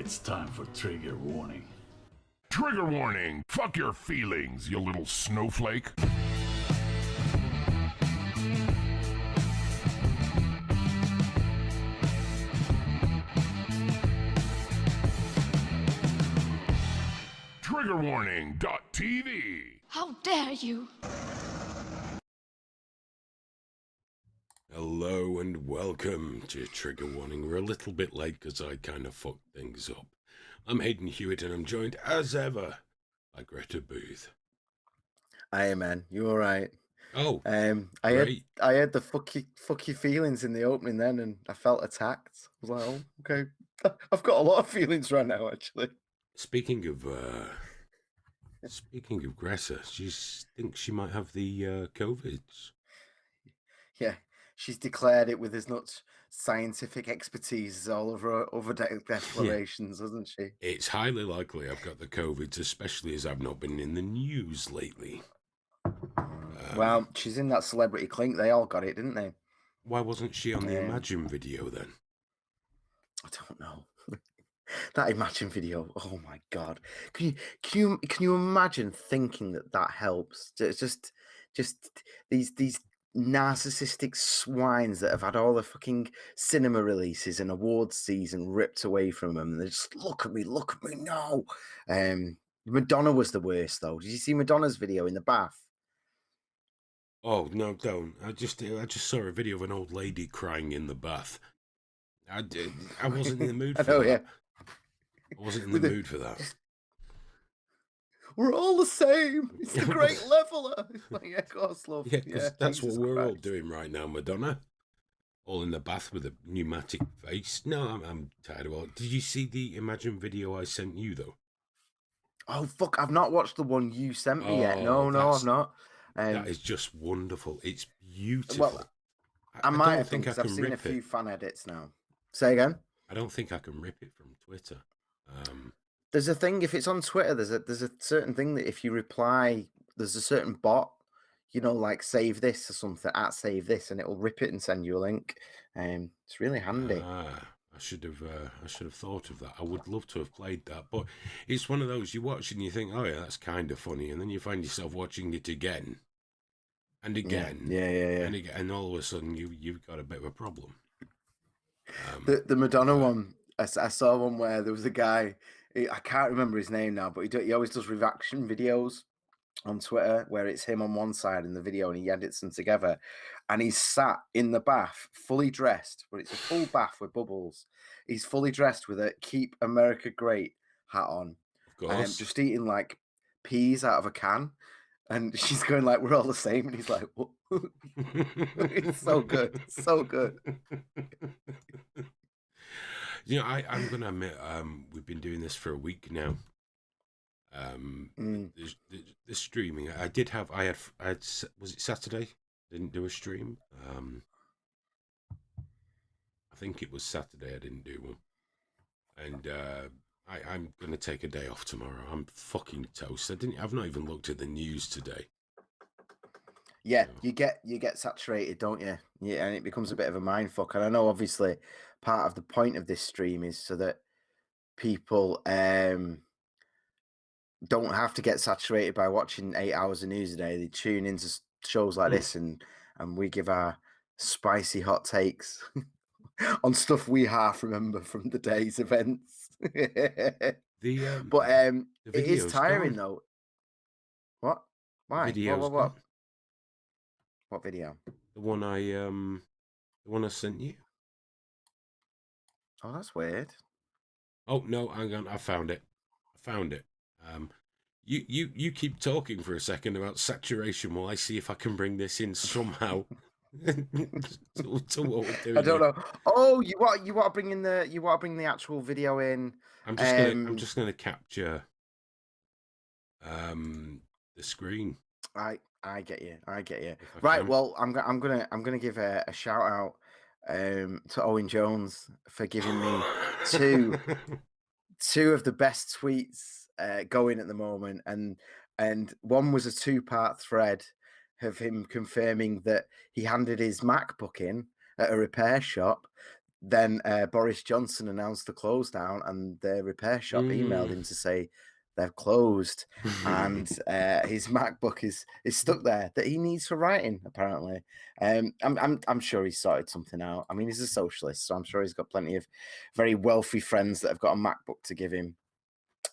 It's time for trigger warning. Trigger warning! Fuck your feelings, you little snowflake. Triggerwarning.tv. How dare you! Hello and welcome to Trigger Warning. We're a little bit late because I kind of fucked things up. I'm Hayden Hewitt and I'm joined as ever by Greta Booth. Hey man, you all right? Oh, I great. had the fucky feelings in the opening then, and I felt attacked. I was like, oh, okay, I've got a lot of feelings right now, actually. Speaking of Greta, she thinks she might have the COVIDs. Yeah, she's declared it with as much scientific expertise as all of her other declarations, hasn't she? It's highly likely I've got the COVIDs, especially as I've not been in the news lately. Well, she's in that celebrity clink. They all got it, didn't they? Why wasn't she on the Imagine video then? I don't know. That Imagine video. Oh my god! Can you imagine thinking that helps? It's just these narcissistic swines that have had all the fucking cinema releases and awards season ripped away from them. And they just look at me, no. Madonna was the worst though. Did you see Madonna's video in the bath? Oh no, don't! I just saw a video of an old lady crying in the bath. I wasn't in the mood for that. Yeah. I wasn't in the mood for that. We're all the same. It's the great leveler. It's like, yeah, of course, love. Yeah, because that's Jesus what we're all Christ. doing right now, Madonna. All in the bath with a pneumatic face. No, I'm tired of all. Did you see the Imagine video I sent you though? Oh fuck! I've not watched the one you sent me yet. Oh, No, I've not. That is just wonderful. It's beautiful. Well, I might have think I because I've can seen a rip few it. fan edits now. Say again. I don't think I can rip it from Twitter. There's a thing if it's on Twitter. There's a certain thing that if you reply, there's a certain bot, like save this or something at save this, and it'll rip it and send you a link. It's really handy. I should have thought of that. I would love to have played that, but it's one of those you watch and you think, oh yeah, that's kind of funny, and then you find yourself watching it again and again, Yeah. and all of a sudden you've got a bit of a problem. The Madonna one, I saw one where there was a guy. I can't remember his name now, but he always does reaction videos on Twitter where it's him on one side in the video and he edits them together, and he's sat in the bath fully dressed, but it's a full bath with bubbles. He's fully dressed with a Keep America Great hat on, Of course. just eating like peas out of a can, and she's going like, we're all the same, and he's like, what? It's so good, so good. I'm gonna admit, we've been doing this for a week now. The streaming, I had, was it Saturday? Didn't do a stream. I think it was Saturday I didn't do one, and I'm gonna take a day off tomorrow. I'm fucking toast. I've not even looked at the news today. Yeah, you get saturated, don't you? Yeah, and it becomes a bit of a mind fuck. And I know obviously part of the point of this stream is so that people don't have to get saturated by watching 8 hours of news a day. They tune into shows like this and we give our spicy hot takes on stuff we half remember from the day's events. But it is tiring though. What? Why? What? What video? The one I sent you. Oh, that's weird. Oh no, hang on, I found it. You keep talking for a second about saturation while I see if I can bring this in somehow. to what we're doing. I don't know. Oh, you want to bring the actual video in? I'm just gonna capture the screen. I get you. Right. Well, I'm gonna give a shout out to Owen Jones for giving me two of the best tweets going at the moment, and one was a 2-part thread of him confirming that he handed his MacBook in at a repair shop. then Boris Johnson announced the close down, and the repair shop emailed him to say they've closed, and his MacBook is stuck there that he needs for writing. Apparently, I'm sure he's sorted something out. I mean, he's a socialist, so I'm sure he's got plenty of very wealthy friends that have got a MacBook to give him.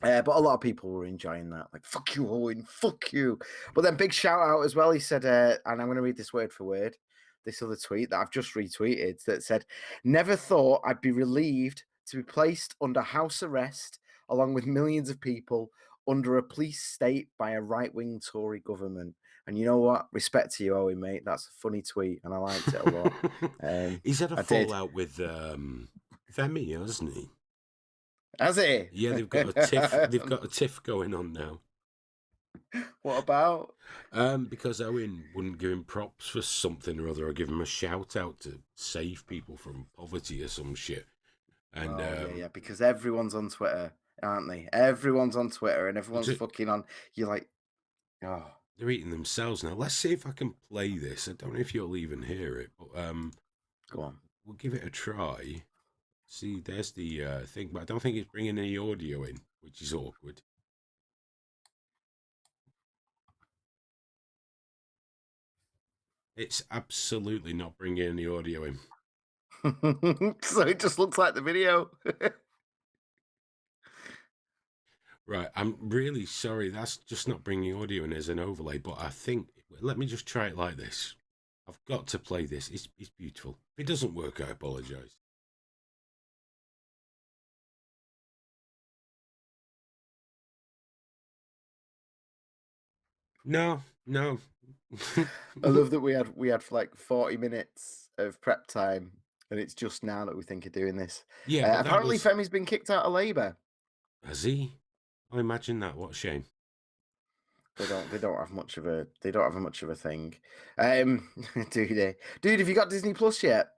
But a lot of people were enjoying that, like, fuck you, Owen, fuck you. But then big shout out as well. He said, and I'm going to read this word for word, this other tweet that I've just retweeted that said, never thought I'd be relieved to be placed under house arrest along with millions of people under a police state by a right-wing Tory government. And you know what? Respect to you, Owen, mate. That's a funny tweet, and I liked it a lot. He's had a fallout with Femi, hasn't he? Has he? Yeah, they've got a tiff. They've got a tiff going on now. What about? Because Owen wouldn't give him props for something or other, or give him a shout out to save people from poverty or some shit. And yeah, because everyone's on Twitter, aren't they? Everyone's on Twitter, and everyone's fucking on. You're like, oh, they're eating themselves now. Let's see if I can play this. I don't know if you'll even hear it, but go on. We'll give it a try. See, there's the thing, but I don't think it's bringing any audio in, which is awkward. It's absolutely not bringing any audio in. So it just looks like the video. Right, I'm really sorry. That's just not bringing audio in as an overlay, but I think, let me just try it like this. I've got to play this. It's beautiful. If it doesn't work, I apologize. No. I love that we had like 40 minutes of prep time, and it's just now that we think of doing this. Yeah. Apparently, Femi's been kicked out of Labour. Has he? I imagine that. What a shame. They don't have much of a thing. Do they? Dude, have you got Disney Plus yet?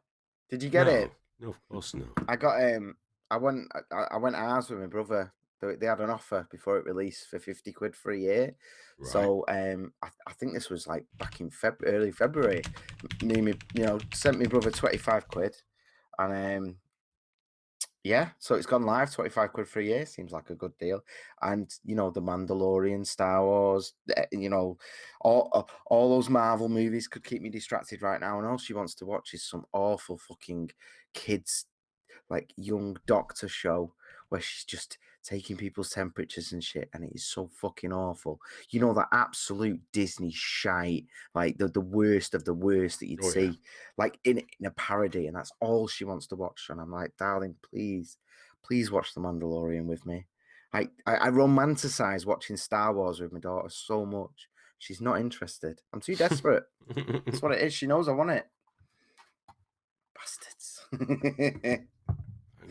Did you get it? No, of course not. I got I went ours with my brother. They had an offer before it released for 50 quid for a year. Right. So I think this was like back in early February. Me, sent my brother 25 quid, and yeah, so it's gone live. 25 quid for a year seems like a good deal. And The Mandalorian, Star Wars, all those Marvel movies could keep me distracted right now. And all she wants to watch is some awful fucking kids, like young doctor show where she's just taking people's temperatures and shit, and it is so fucking awful. That absolute Disney shite, like the worst of the worst that you'd see, like in a parody, and that's all she wants to watch. And I'm like, darling, please watch The Mandalorian with me. I romanticize watching Star Wars with my daughter so much. She's not interested. I'm too desperate. That's what it is. She knows I want it. Bastards.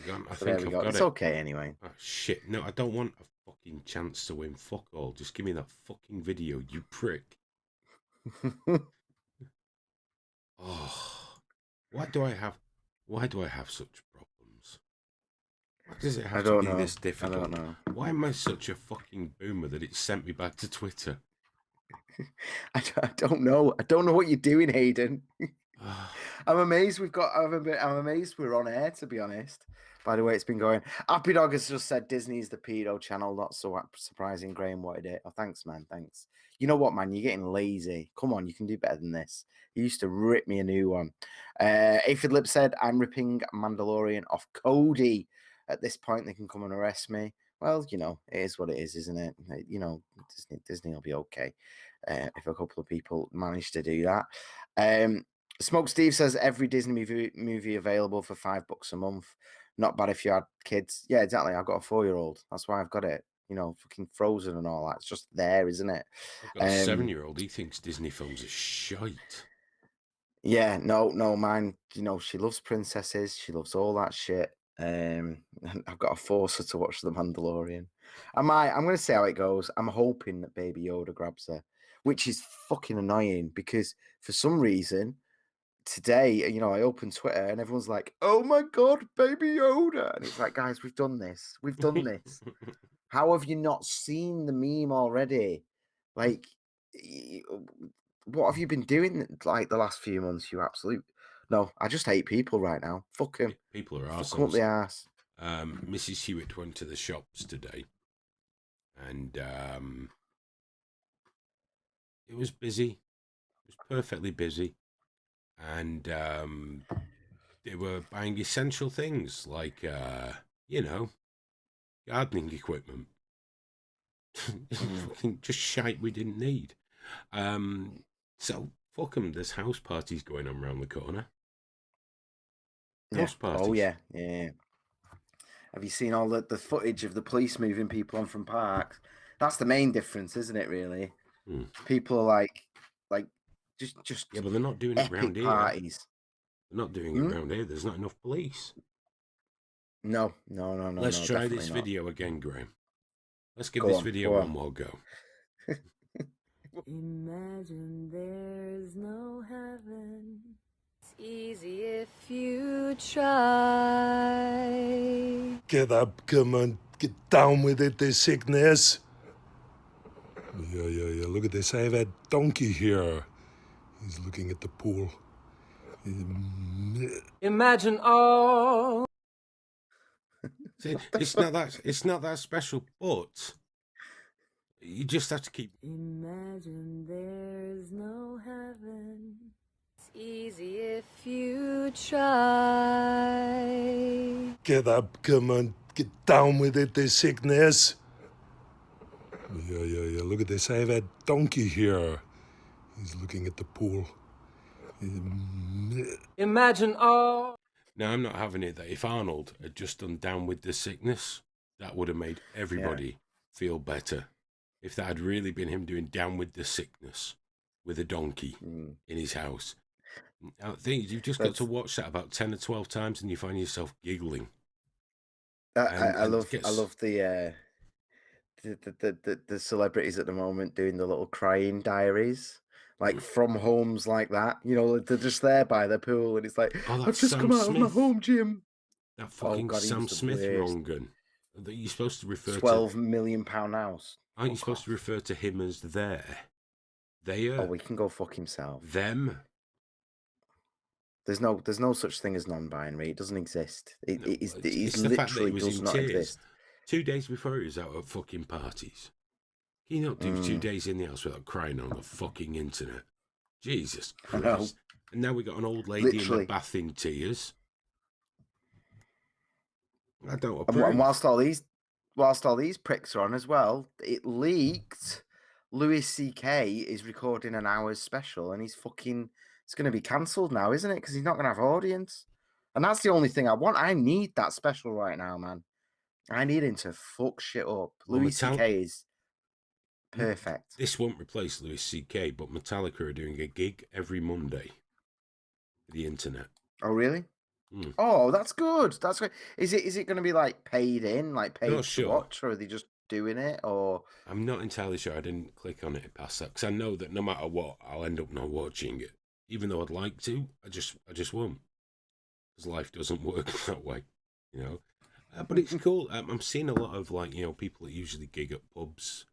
I think I've got it's okay anyway. Oh, shit. No, I don't want a fucking chance to win. Fuck all. Just give me that fucking video, you prick. Oh, why do I have such problems? Why does it have to be this difficult? I don't know. Why am I such a fucking boomer that it sent me back to Twitter? I don't know. I don't know what you're doing, Hayden. I'm amazed I'm amazed we're on air, to be honest. By the way, it's been going. Happy Dog has just said Disney's the pedo channel. Not so surprising. Graham wanted it. Oh, thanks, man. Thanks. You know what, man? You're getting lazy. Come on, you can do better than this. You used to rip me a new one. Aphid Lip said, I'm ripping Mandalorian off Cody. At this point, they can come and arrest me. Well, it is what it is, isn't it? Disney will be okay if a couple of people manage to do that. Smoke Steve says every Disney movie available for $5 a month. Not bad if you had kids. Yeah, exactly. I've got a 4-year-old. That's why I've got it. Fucking Frozen and all that. It's just there, isn't it? I've got a 7-year-old. He thinks Disney films are shite. Yeah, no, mine. She loves princesses. She loves all that shit. And I've got to force her to watch The Mandalorian. I'm going to see how it goes. I'm hoping that Baby Yoda grabs her, which is fucking annoying because for some reason today, I opened Twitter and everyone's like, oh my God, Baby Yoda. And it's like, guys, we've done this. How have you not seen the meme already? Like, what have you been doing like the last few months, you absolute No, I just hate people right now. Fuck him. People are Fuck 'em up the arseholes. arse. Mrs. Hewitt went to the shops today, and it was busy. It was perfectly busy, and they were buying essential things like, gardening equipment. Fucking just shite we didn't need. So fuck 'em. There's house parties going on around the corner. Yeah. House parties. Oh yeah, yeah. Have you seen all the footage of the police moving people on from parks? That's the main difference, isn't it? Really, people are like just Yeah, but they're not doing it epic round here. parties. They're not doing it round here. There's not enough police. No. Let's try definitely this not. video again, Graham. Let's give Go this on, video go one on. more go. Imagine there's no heaven. It's easy if you try. Get up, come on, get down with it, this sickness. Yeah, look at this. I have a donkey here. He's looking at the pool. Imagine all. See, it's not that special, but you just have to keep. Imagine there's no heaven. It's easy if you try. Get up, come on, get down with it, this sickness. Yeah, look at this. I have a donkey here. He's looking at the pool. Imagine all. Now, I'm not having it that if Arnold had just done Down with the Sickness, that would have made everybody feel better. If that had really been him doing Down with the Sickness with a donkey in his house. I think you've just got to watch that about 10 or 12 times and you find yourself giggling. I love the celebrities at the moment doing the little crying diaries, like from homes like that. You know, they're just there by the pool, and it's like, I've just come out of my home gym. That fucking Sam Smith wrong gun. That you're supposed to refer to £12 million house. Aren't you supposed to refer to him as there? They are. Oh, he can go fuck himself. Them. There's no such thing as non-binary. It doesn't exist. It it's the fact that he was in tears 2 days before he was out at fucking parties. Can you not do 2 days in the house without crying on the fucking internet? Jesus Christ. And now we got an old lady in the bath in tears. I don't approve. And whilst all these pricks are on as well, it leaked Louis C.K. is recording an hour's special, and it's going to be cancelled now, isn't it? Because he's not going to have audience. And that's the only thing I want. I need that special right now, man. I need him to fuck shit up. Louis C.K. is perfect. This won't replace Louis C.K., but Metallica are doing a gig every Monday for the internet. Oh, really? Oh, that's good. That's good. Is it going to be like paid to watch, or are they just doing it? Or I'm not entirely sure. I didn't click on it past that because I know that no matter what, I'll end up not watching it. Even though I'd like to, I just won't. Because life doesn't work that way, you know. But it's cool. I'm seeing a lot of people that usually gig at pubs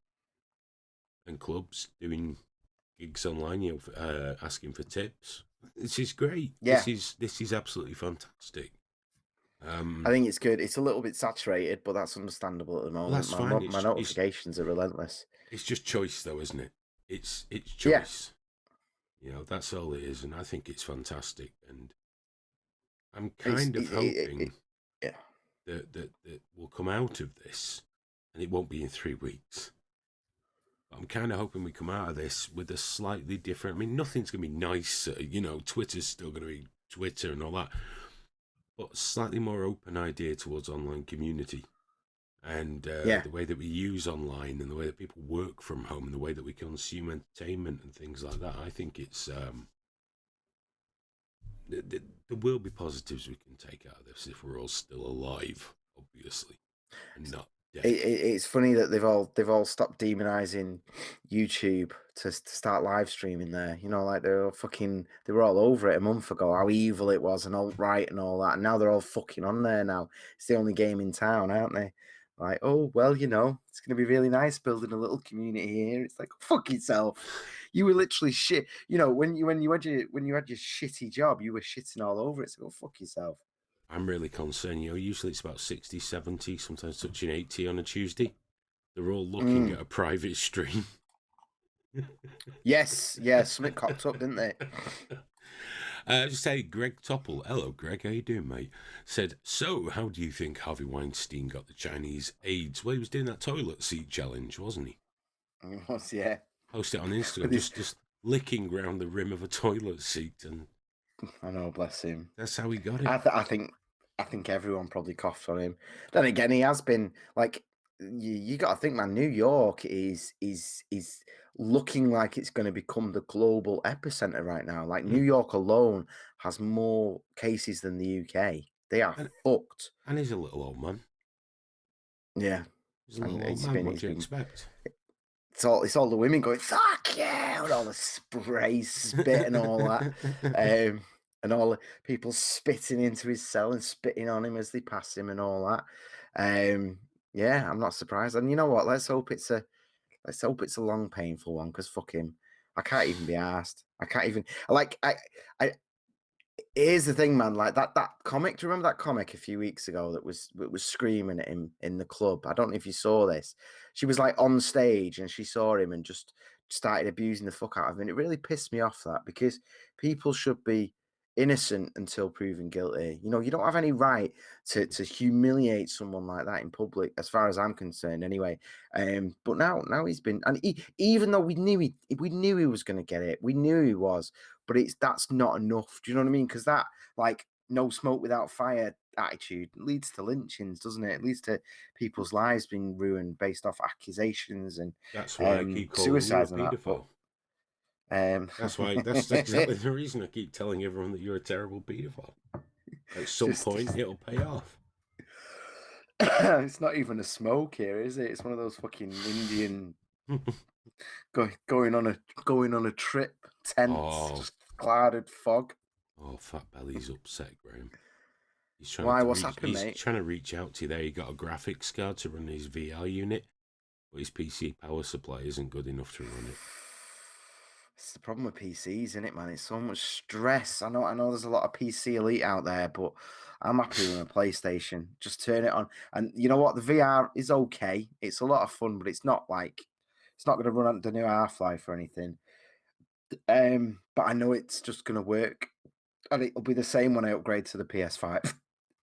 and clubs doing gigs online, asking for tips. This is great. Yeah. This is absolutely fantastic. I think it's good. It's a little bit saturated, but that's understandable at the moment. That's fine. My notifications are relentless. It's just choice, though, isn't it? It's choice. Yeah. You know, that's all it is, and I think it's fantastic. And I'm kind of hoping that we'll come out of this, and it won't be in 3 weeks. I'm kind of hoping we come out of this with a slightly different. I mean, nothing's going to be nice. Twitter's still going to be Twitter and all that, but slightly more open idea towards online community and the way that we use online and the way that people work from home and the way that we consume entertainment and things like that. I think it's there will be positives we can take out of this if we're all still alive, obviously, and not. It's funny that they've all stopped demonizing YouTube to start live streaming there. You know, like they were all over it a month ago, how evil it was and alt-right and all that. And now they're all fucking on there now. It's the only game in town, aren't they? Like, oh well, it's going to be really nice building a little community here. It's like, fuck yourself. You were literally shit. When you had your shitty job, you were shitting all over it. So go fuck yourself. I'm really concerned. Usually it's about 60, 70, sometimes touching 80 on a Tuesday. They're all looking at a private stream. Yes, something cocked up, didn't they? Just say Greg Topple. Hello, Greg. How you doing, mate? Said, so how do you think Harvey Weinstein got the Chinese AIDS? Well, he was doing that toilet seat challenge, wasn't he? It was, yeah. Post it on Instagram, just licking round the rim of a toilet seat, and I know, bless him. that's how he got it. I think everyone probably coughed on him. Then again, he has been like, you got to think, man. New York is looking like it's going to become the global epicenter right now. Like New York alone has more cases than the UK. They are fucked. And he's a little old man. Yeah, He's a little old man. What do you expect? It's all the women going, fuck yeah, with all the spray, spit, and all that. And all the people spitting into his cell and spitting on him as they pass him and all that. Yeah, I'm not surprised. And you know what? Let's hope it's a long, painful one, because fuck him. I can't even be asked. I can't even here's the thing, man. Like that comic. Do you remember that comic a few weeks ago that was screaming at him in the club? I don't know if you saw this. She was like on stage and she saw him and just started abusing the fuck out of him. And it really pissed me off, that, because people should be innocent until proven guilty. You don't have any right to humiliate someone like that in public, as far as I'm concerned, anyway. But now he's been, and even though we knew he was going to get it, we knew he was, but that's not enough. Do you know what I mean? Because that, like, no smoke without fire attitude leads to lynchings, doesn't it? It leads to people's lives being ruined based off accusations and that's why I keep calling suicides you a and that. pedophile. That's That's exactly the reason I keep telling everyone that you're a terrible pedophile. At some point, it'll pay off. It's not even a smoke here, is it? It's one of those fucking Indian going on a trip, tents, just clouded fog. Oh, Fat Belly's upset, Graham. He's trying Why? What's happened, mate? He's trying to reach out to you there. He got a graphics card to run his VR unit, but his PC power supply isn't good enough to run it. It's the problem with PCs, isn't it, man? It's so much stress. I know there's a lot of PC elite out there, but I'm happy with a PlayStation. Just turn it on. And you know what? The VR is okay. It's a lot of fun, but it's not going to run on the new Half-Life or anything. But I know it's just going to work. And it'll be the same when I upgrade to the PS5.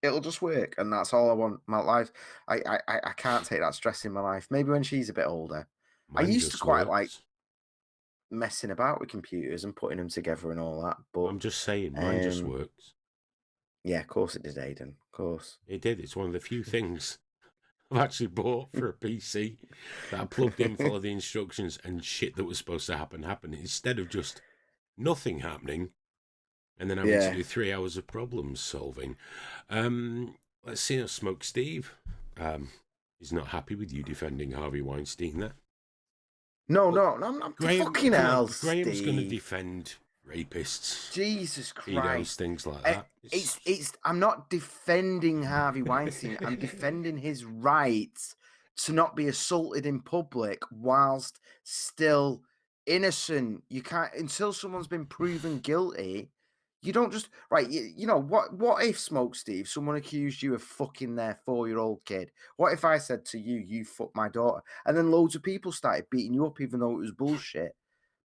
It'll just work. And that's all I want in my life. I can't take that stress in my life. Maybe when she's a bit older. Mine I used to quite works. like messing about with computers and putting them together and all that, but I'm just saying, mine just works. Yeah, of course it did, Aiden. Of course it did. It's one of the few things I've actually bought for a PC that I plugged in, followed the instructions, and shit that was supposed to happen happened, instead of just nothing happening and then having to do 3 hours of problem solving. Let's see now, Smoke Steve. He's not happy with you defending Harvey Weinstein there. No, I'm fucking hell, Graham's going to Steve. defend rapists, Jesus pedos, Christ, things like that. It's. I'm not defending Harvey Weinstein. I'm defending his right to not be assaulted in public whilst still innocent. You can't, until someone's been proven guilty. You don't just, right, you know, what if, Smoke Steve, someone accused you of fucking their 4-year-old kid? What if I said to you, you fucked my daughter? And then loads of people started beating you up even though it was bullshit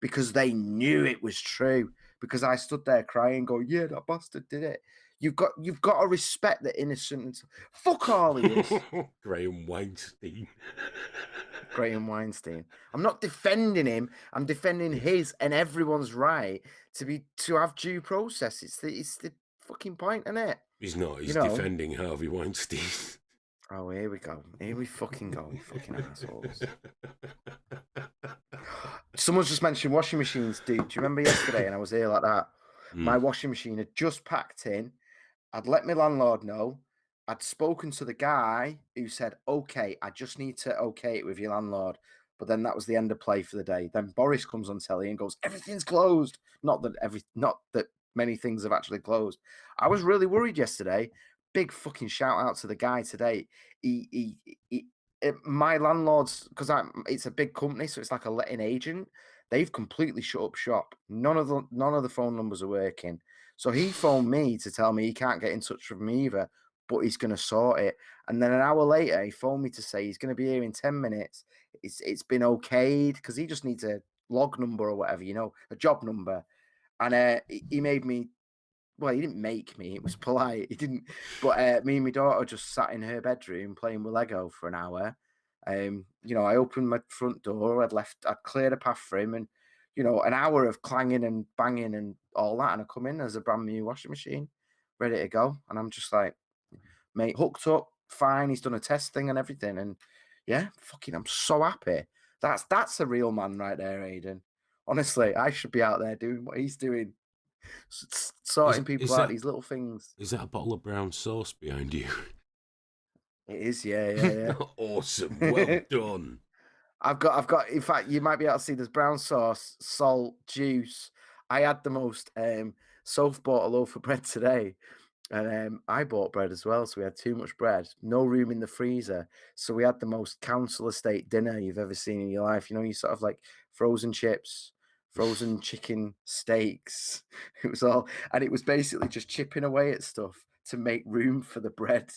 because they knew it was true. Because I stood there crying going, yeah, that bastard did it. You've got to respect the innocent. Fuck all of this. Graham Weinstein. Graham Weinstein. I'm not defending him. I'm defending his and everyone's right to have due process. It's the fucking point, isn't it? He's not. He's defending Harvey Weinstein. Oh, here we go. Here we fucking go, you fucking assholes. Someone's just mentioned washing machines, dude. Do you remember yesterday? And I was here like that. My washing machine had just packed in. I'd let my landlord know. I'd spoken to the guy who said, okay, I just need to okay it with your landlord. But then that was the end of play for the day. Then Boris comes on telly and goes, everything's closed. Not that many things have actually closed. I was really worried yesterday. Big fucking shout out to the guy today. He my landlords, because it's a big company, so it's like a letting agent. They've completely shut up shop. None of the phone numbers are working. So he phoned me to tell me he can't get in touch with me either, but he's going to sort it. And then an hour later, he phoned me to say he's going to be here in 10 minutes. It's been okayed because he just needs a log number or whatever, a job number. And he made me. Well, he didn't make me. It was polite. He didn't. But me and my daughter just sat in her bedroom playing with Lego for an hour. I opened my front door. I'd cleared a path for him, and an hour of clanging and banging and all that. And I come in, there's a brand new washing machine, ready to go. And I'm just like, mate, hooked up, fine. He's done a test thing and everything. And yeah, fucking, I'm so happy. That's a real man right there, Aiden. Honestly, I should be out there doing what he's doing. Sorting people out, these little things. Is that a bottle of brown sauce behind you? It is, yeah. Awesome, well done. I've got. In fact, you might be able to see there's brown sauce, salt, juice. I had the most. Soph bought a loaf of bread today, and I bought bread as well. So we had too much bread, no room in the freezer. So we had the most council estate dinner you've ever seen in your life. You sort of like frozen chips, frozen chicken steaks. It was all, and it was basically just chipping away at stuff to make room for the bread.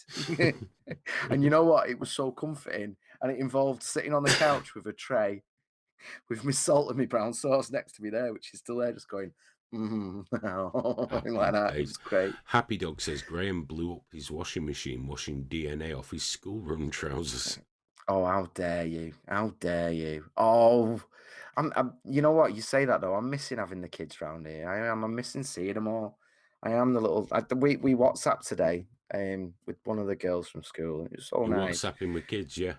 And you know what? It was so comforting, and it involved sitting on the couch with a tray with my salt and my brown sauce next to me there, which is still there, just going, like that. It was great. Happy Dog says Graham blew up his washing machine washing DNA off his schoolroom trousers. Oh, how dare you? How dare you? Oh, I'm you know what? You say that though. I'm missing having the kids round here. I'm missing seeing them all. I am the little. We WhatsApp today with one of the girls from school. It was so nice. WhatsApping with kids, yeah.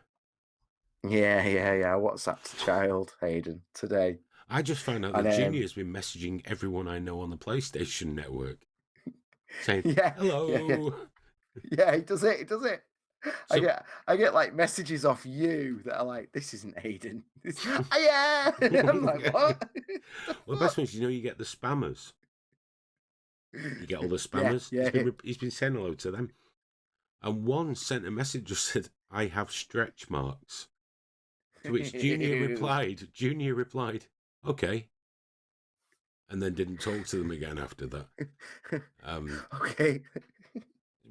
Yeah. I WhatsApped a child, Hayden, today. I just found out that Junior has been messaging everyone I know on the PlayStation Network, saying hello. Yeah, he does it. So, I get like messages off you that are like, this isn't Hayden. Yeah. I'm like, what? Well, the best one is, you get the spammers. You get all the spammers. Yeah. He's been saying hello to them. And one sent a message just said, I have stretch marks. To which Junior replied, okay. And then didn't talk to them again after that. Okay.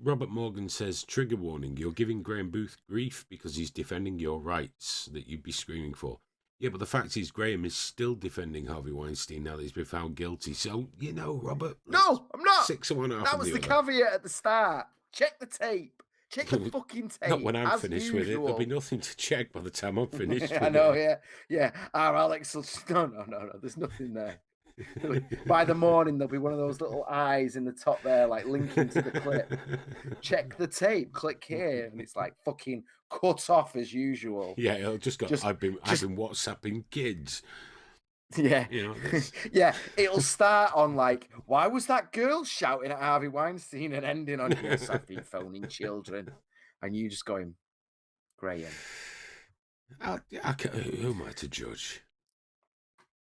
Robert Morgan says, trigger warning, you're giving Graham Booth grief because he's defending your rights that you'd be screaming for. Yeah, but the fact is, Graham is still defending Harvey Weinstein now that he's been found guilty. So, Robert. No, I'm not. 6 of one half. That was the caveat at the start. Check the tape. Check the fucking tape. Not when I'm finished with it. There'll be nothing to check by the time I'm finished with it. I know, yeah. Our Alex will... No. There's nothing there. By the morning, there'll be one of those little eyes in the top there, like linking to the clip. Check the tape. Click here, and it's like fucking cut off as usual. Yeah, it'll just go. I've been WhatsApping kids. Yeah, yeah. It'll start on like, why was that girl shouting at Harvey Weinstein, and ending on, yes, I've been phoning children, and you just going, Graham. Who am I to judge?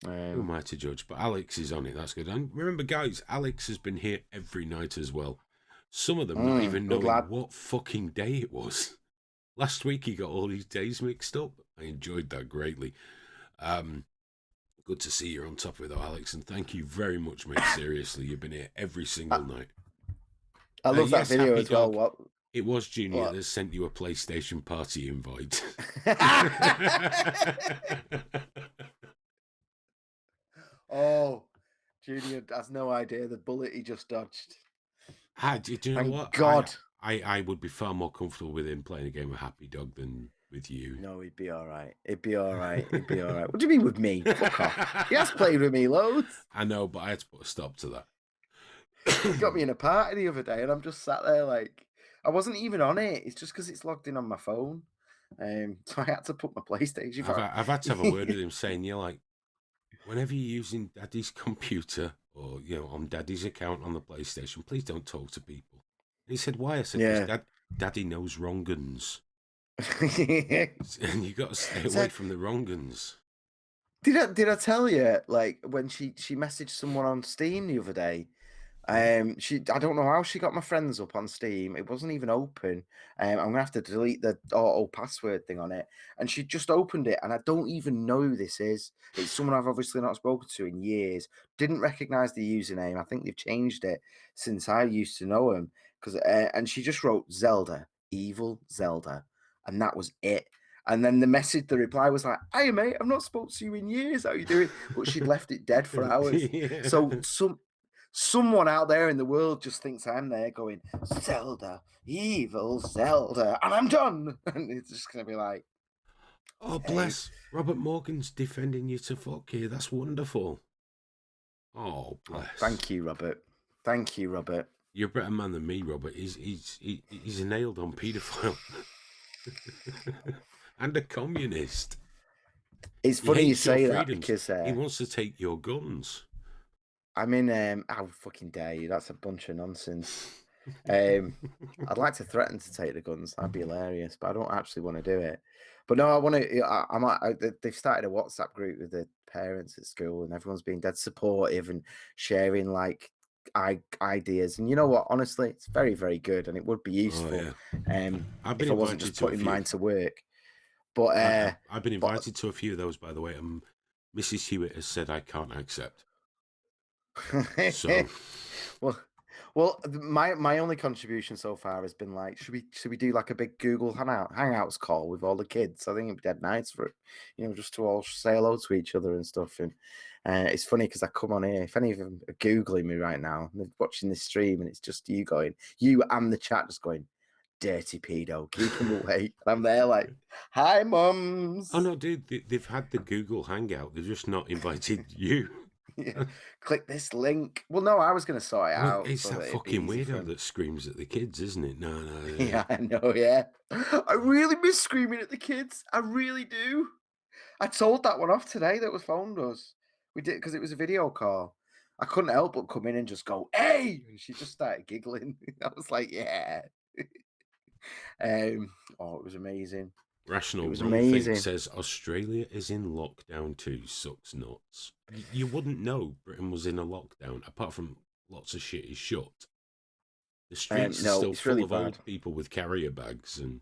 Who am I to judge? But Alex is on it. That's good. And remember, guys, Alex has been here every night as well. Some of them not even knowing what fucking day it was. Last week he got all these days mixed up. I enjoyed that greatly. Good to see you're on top of it, though, Alex. And thank you very much, mate. Seriously, you've been here every single night. I love that video as well. What? It was Junior that sent you a PlayStation party invite. Oh, Junior has no idea the bullet he just dodged. Do you know what? God. I would be far more comfortable with him playing a game of Happy Dog than with you. No, he'd be all right. What do you mean with me? Fuck off. He has played with me loads. I know, but I had to put a stop to that. He got me in a party the other day, and I'm just sat there like, I wasn't even on it. It's just because it's logged in on my phone. So I had to put my PlayStation. I've had to have a word with him saying, whenever you're using Daddy's computer or on Daddy's account on the PlayStation, please don't talk to people. And he said, why? I said, because Daddy knows wrong uns. And you got to stay away from the wrong uns. Did I tell you, like, when she messaged someone on Steam the other day, I don't know how she got my friends up on Steam. It wasn't even open. I'm gonna have to delete the auto password thing on it. And she just opened it, and I don't even know who this is. It's someone I've obviously not spoken to in years. Didn't recognize the username. I think they've changed it since I used to know him. Because and she just wrote Zelda, evil Zelda, and that was it. And then the reply was like, "Hey mate, I've not spoken to you in years. How you doing?" But she'd left it dead for hours. Yeah. So someone out there in the world just thinks I'm there going, Zelda, evil Zelda, and I'm done. And it's just going to be like, Oh, hey. bless. Robert Morgan's defending you to fuck here. That's wonderful. Oh, bless. Thank you, Robert. Thank you, Robert. You're a better man than me, Robert. He's nailed on paedophile. And a communist. It's funny you hates your say that freedoms. because He wants to take your guns. I'm in, how fucking dare you? That's a bunch of nonsense. I'd like to threaten to take the guns. That'd be hilarious, but I don't actually want to do it. But no, I want to. They've started a WhatsApp group with the parents at school, and everyone's being dead supportive and sharing like ideas. And you know what? Honestly, it's very, very good, and it would be useful. Oh, yeah. I've been if I wasn't just putting mine to work. But I've been invited to a few of those, by the way. Mrs. Hewitt has said I can't accept. So, well, my only contribution so far has been like, should we do like a big Google Hangouts call with all the kids? I think it'd be dead nice for it, just to all say hello to each other and stuff. And it's funny because I come on here, if any of them are Googling me right now, and they're watching this stream, and it's just you and the chat just going, dirty pedo, keep him away. And I'm there like, hi, mums. Oh no, dude, they've had the Google Hangout. They've just not invited you. Yeah. Click this link. Well, no, I was going to sort it out. It's that fucking weirdo that screams at the kids, isn't it? No. Yeah, I know, yeah. I really miss screaming at the kids. I really do. I told that one off today that was phoned us. We did because it was a video call. I couldn't help but come in and just go, hey! And she just started giggling. I was like, yeah. It was amazing. Rational It was Wrong amazing. Think says Australia is in lockdown too. Sucks nuts. You wouldn't know Britain was in a lockdown apart from lots of shit is shut. The streets are still full really of bad. old people with carrier bags, and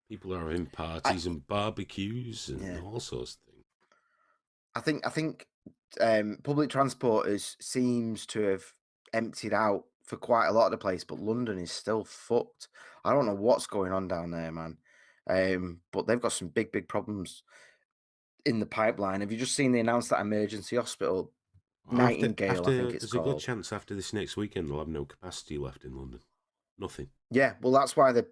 people are having parties and barbecues and all sorts of things. I think public transport seems to have emptied out for quite a lot of the place, but London is still fucked. I don't know what's going on down there, man. But they've got some big problems in the pipeline. Have you just seen they announced that emergency hospital, Nightingale, I think it's there's called. a good chance after this next weekend they'll have no capacity left in London. Nothing. Yeah, well, that's why they're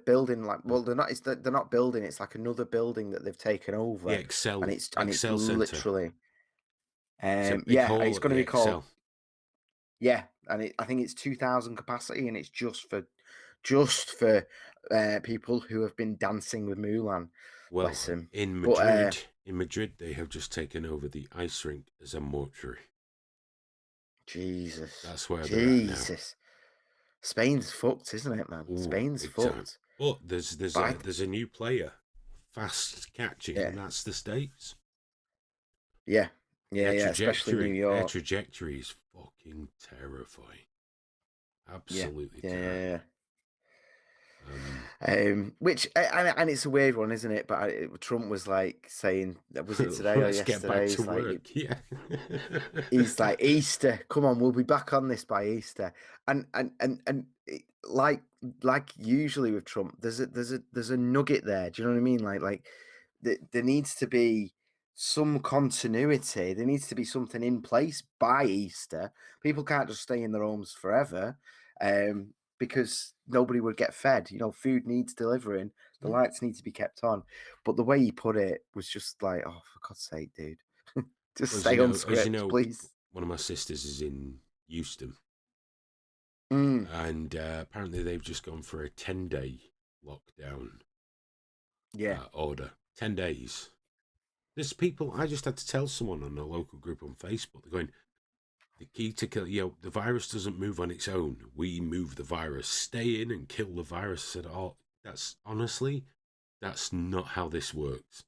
building they're not building. It's like another building that they've taken over. Yeah, Excel. And it's Excel Centre. literally. And it's going to be called. Excel. Yeah, and I think it's 2,000 capacity, and it's just for people who have been dancing with Mulan. Well, bless him. in Madrid, they have just taken over the ice rink as a mortuary. Jesus, that's where they're at now. Spain's fucked, isn't it, man? Spain's fucked. But there's a new player, fast catching, and that's the States. Yeah. Especially New York. Their trajectory is fucking terrifying. Absolutely terrifying. Which and it's a weird one, isn't it? But Trump was like saying, was it today or yesterday? Get back to work. Yeah. He's like, Easter, come on, we'll be back on this by Easter. And like usually with Trump, there's a nugget there. Do you know what I mean? Like there needs to be some continuity. There needs to be something in place by Easter. People can't just stay in their homes forever. Because nobody would get fed. Food needs delivering. The lights need to be kept on. But the way he put it was just like, oh, for God's sake, dude. Just stay on script, please. One of my sisters is in Houston. And apparently they've just gone for a 10-day lockdown order. 10 days. There's people, I just had to tell someone on a local group on Facebook, they're going, the key to kill, the virus doesn't move on its own. We move the virus. Stay in and kill the virus. I said, that's not how this works.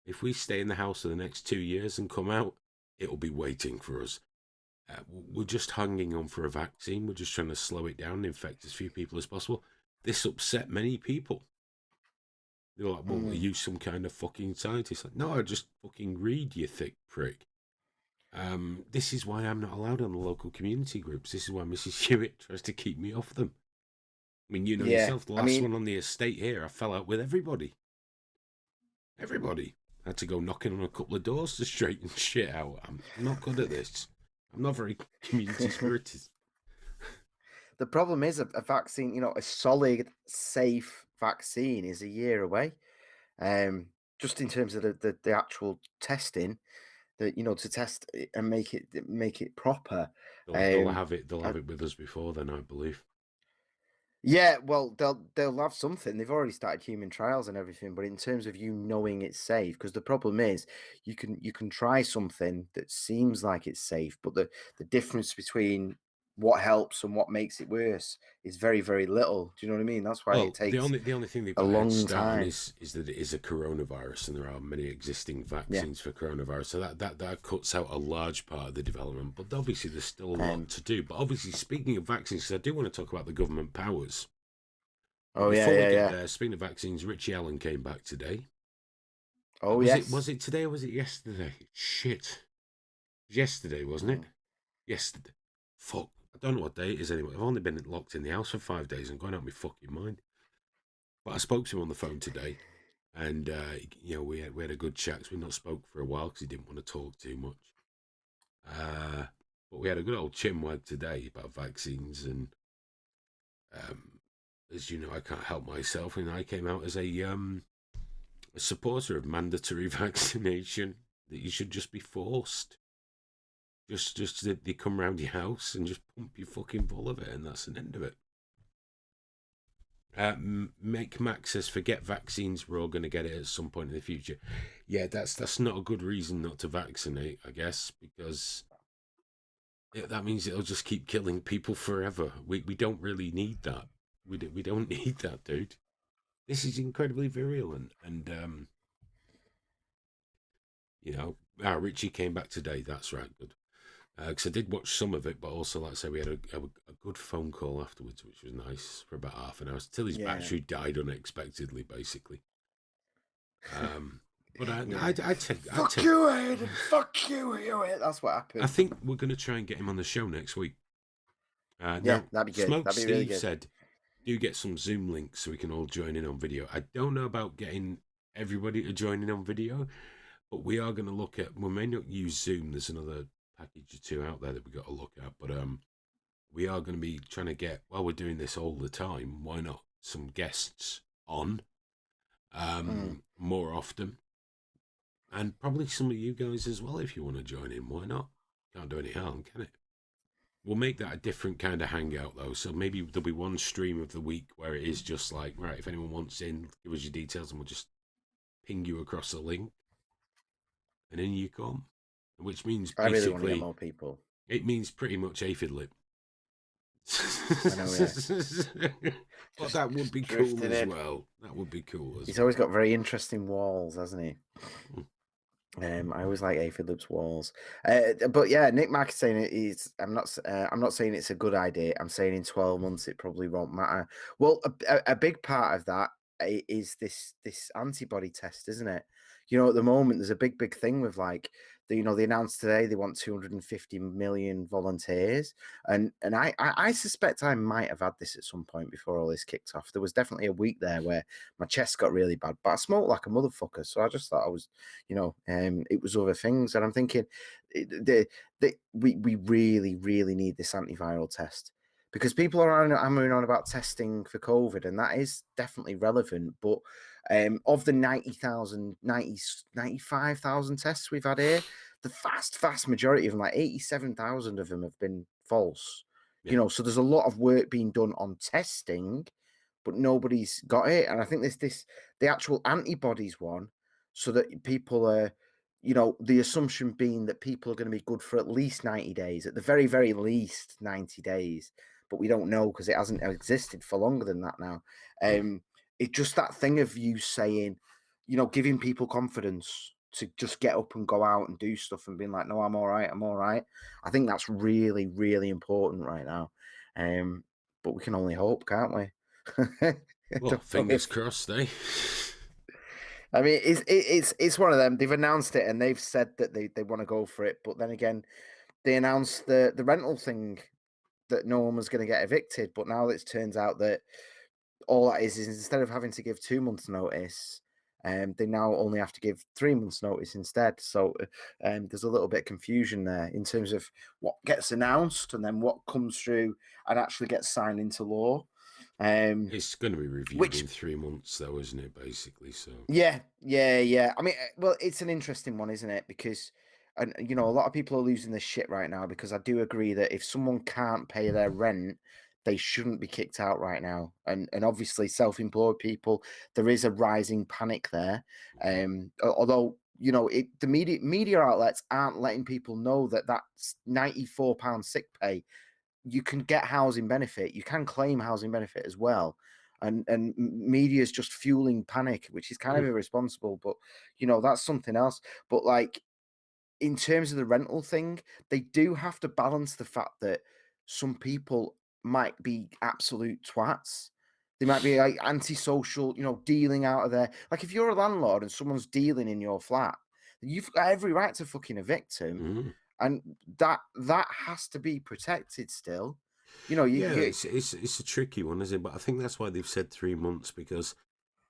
If we stay in the house for the next 2 years and come out, it'll be waiting for us. We're just hanging on for a vaccine. We're just trying to slow it down and infect as few people as possible. This upset many people. They were like, well, are you some kind of fucking scientist? Like, no, I just fucking read, you thick prick. This is why I'm not allowed on the local community groups. This is why Mrs. Hewitt tries to keep me off them. I mean, you know yourself, the last one on the estate here, I fell out with everybody. Everybody. I had to go knocking on a couple of doors to straighten shit out. I'm not good at this. I'm not very community spirited. The problem is a vaccine, a solid, safe vaccine is a year away. Just in terms of the actual testing, to test it and make it proper. They'll have it with us before then, I believe. Yeah, well, they'll have something. They've already started human trials and everything, but in terms of you knowing it's safe, because the problem is you can try something that seems like it's safe, but the difference between what helps and what makes it worse is very, very little. Do you know what I mean? That's why it takes the only thing they've got a a long head start on time. is that it is a coronavirus, and there are many existing vaccines for coronavirus. So that cuts out a large part of the development. But obviously, there's still a lot to do. But obviously, speaking of vaccines, 'cause I do want to talk about the government powers. Oh Before we yeah. get there, speaking of vaccines, Richie Allen came back today. Oh Was it today or was it yesterday? Shit. It was yesterday, wasn't it? Yesterday. Fuck. I don't know what day it is anyway. I've only been locked in the house for 5 days and going out of my fucking mind. But I spoke to him on the phone today, and we had a good chat. 'Cause we'd not spoke for a while because he didn't want to talk too much. But we had a good old chinwag today about vaccines, and as you know, I can't help myself, and I came out as a supporter of mandatory vaccination. That you should just be forced. Just that they come round your house and just pump you fucking full of it, and that's an end of it. Make Max says, forget vaccines, we're all going to get it at some point in the future. Yeah, that's not a good reason not to vaccinate, I guess, because that means it'll just keep killing people forever. We don't really need that. We don't need that, dude. This is incredibly virulent, and Richie came back today. That's right, good. Because I did watch some of it, but also, like I say, we had a good phone call afterwards, which was nice for about half an hour till his battery died unexpectedly, basically. But I take fuck you, Ed. Fuck you, Ed. That's what happened. I think we're going to try and get him on the show next week. Now, that'd be good. Smoke that'd be Steve really good. said, do get some Zoom links so we can all join in on video. I don't know about getting everybody to join in on video, but we are going to look at, we may not use Zoom. There's another package or two out there that we got to look at, but we are going to be trying to get, while we're doing this all the time, why not some guests on more often, and probably some of you guys as well if you want to join in. Why not? Can't do any harm, can it? We'll make that a different kind of hangout though, so maybe there'll be one stream of the week where it is just like, right, if anyone wants in, give us your details and we'll just ping you across a link and in you come. Which means basically, I really want to get more people. It means pretty much aphid lip. I know, yeah. But that would be cool as well. That would be cool as He's always got very interesting walls, hasn't he? I always like aphid lip's walls. But yeah, Nick Mack is saying it is. I'm not saying it's a good idea. I'm saying in 12 months it probably won't matter. Well, a big part of that is this antibody test, isn't it? At the moment there's a big thing with like they announced today they want 250 million volunteers, and I suspect I might have had this at some point before all this kicked off. There was definitely a week there where my chest got really bad, but I smoked like a motherfucker, so I just thought I was, it was other things, and I'm thinking we really need this antiviral test. Because people are hammering on about testing for COVID, and that is definitely relevant. But of the 95,000 tests we've had here, the vast majority of them, like 87,000 of them, have been false. Yeah. So there's a lot of work being done on testing, but nobody's got it. And I think the actual antibodies one, so that people are, the assumption being that people are going to be good for at least 90 days, at the very, very least 90 days. But we don't know because it hasn't existed for longer than that now. It's just that thing of you saying, giving people confidence. to just get up and go out and do stuff and being like, no, I'm all right, I'm all right. I think that's really, really important right now. But we can only hope, can't we? Well, fingers crossed, eh? I mean, it's one of them. They've announced it and they've said that they want to go for it, but then again, they announced the rental thing that no one was going to get evicted. But now it turns out that all that is instead of having to give 2 months' notice, they now only have to give 3 months' notice instead. So there's a little bit of confusion there in terms of what gets announced and then what comes through and actually gets signed into law. It's going to be reviewed in 3 months, though, isn't it? Basically, so yeah. I mean, well, it's an interesting one, isn't it? Because, and you know, a lot of people are losing their shit right now because I do agree that if someone can't pay their rent, they shouldn't be kicked out right now. And obviously, self-employed people, there is a rising panic there. Although you know, the media outlets aren't letting people know that that's £94 sick pay. You can get housing benefit. You can claim housing benefit as well. And media is just fueling panic, which is kind of irresponsible. But you know, that's something else. But like in terms of the rental thing, they do have to balance the fact that some people might be absolute twats. They might be like antisocial, you know, dealing out of there. Like if you're a landlord and someone's dealing in your flat, you've got every right to fucking evict him. And that has to be protected still. You know, it's a tricky one, isn't it? But I think that's why they've said 3 months, because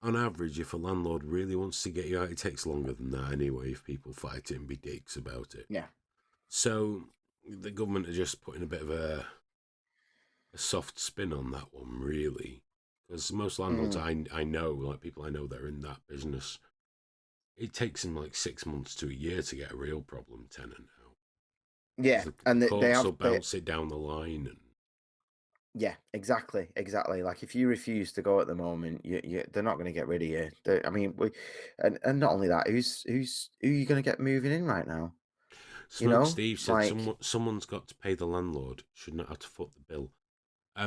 on average, if a landlord really wants to get you out, it takes longer than that anyway, if people fight it and be dicks about it. Yeah. So the government are just putting a bit of a soft spin on that one, really. Because most landlords I know, like people I know that are in that business, it takes them like 6 months to a year to get a real problem tenant out. Yeah, and they will bounce it down the line. And yeah, exactly. Like if you refuse to go at the moment, they're not going to get rid of you. I mean, and not only that, who are you going to get moving in right now? Smoke Steve said someone's got to pay the landlord, should not have to foot the bill.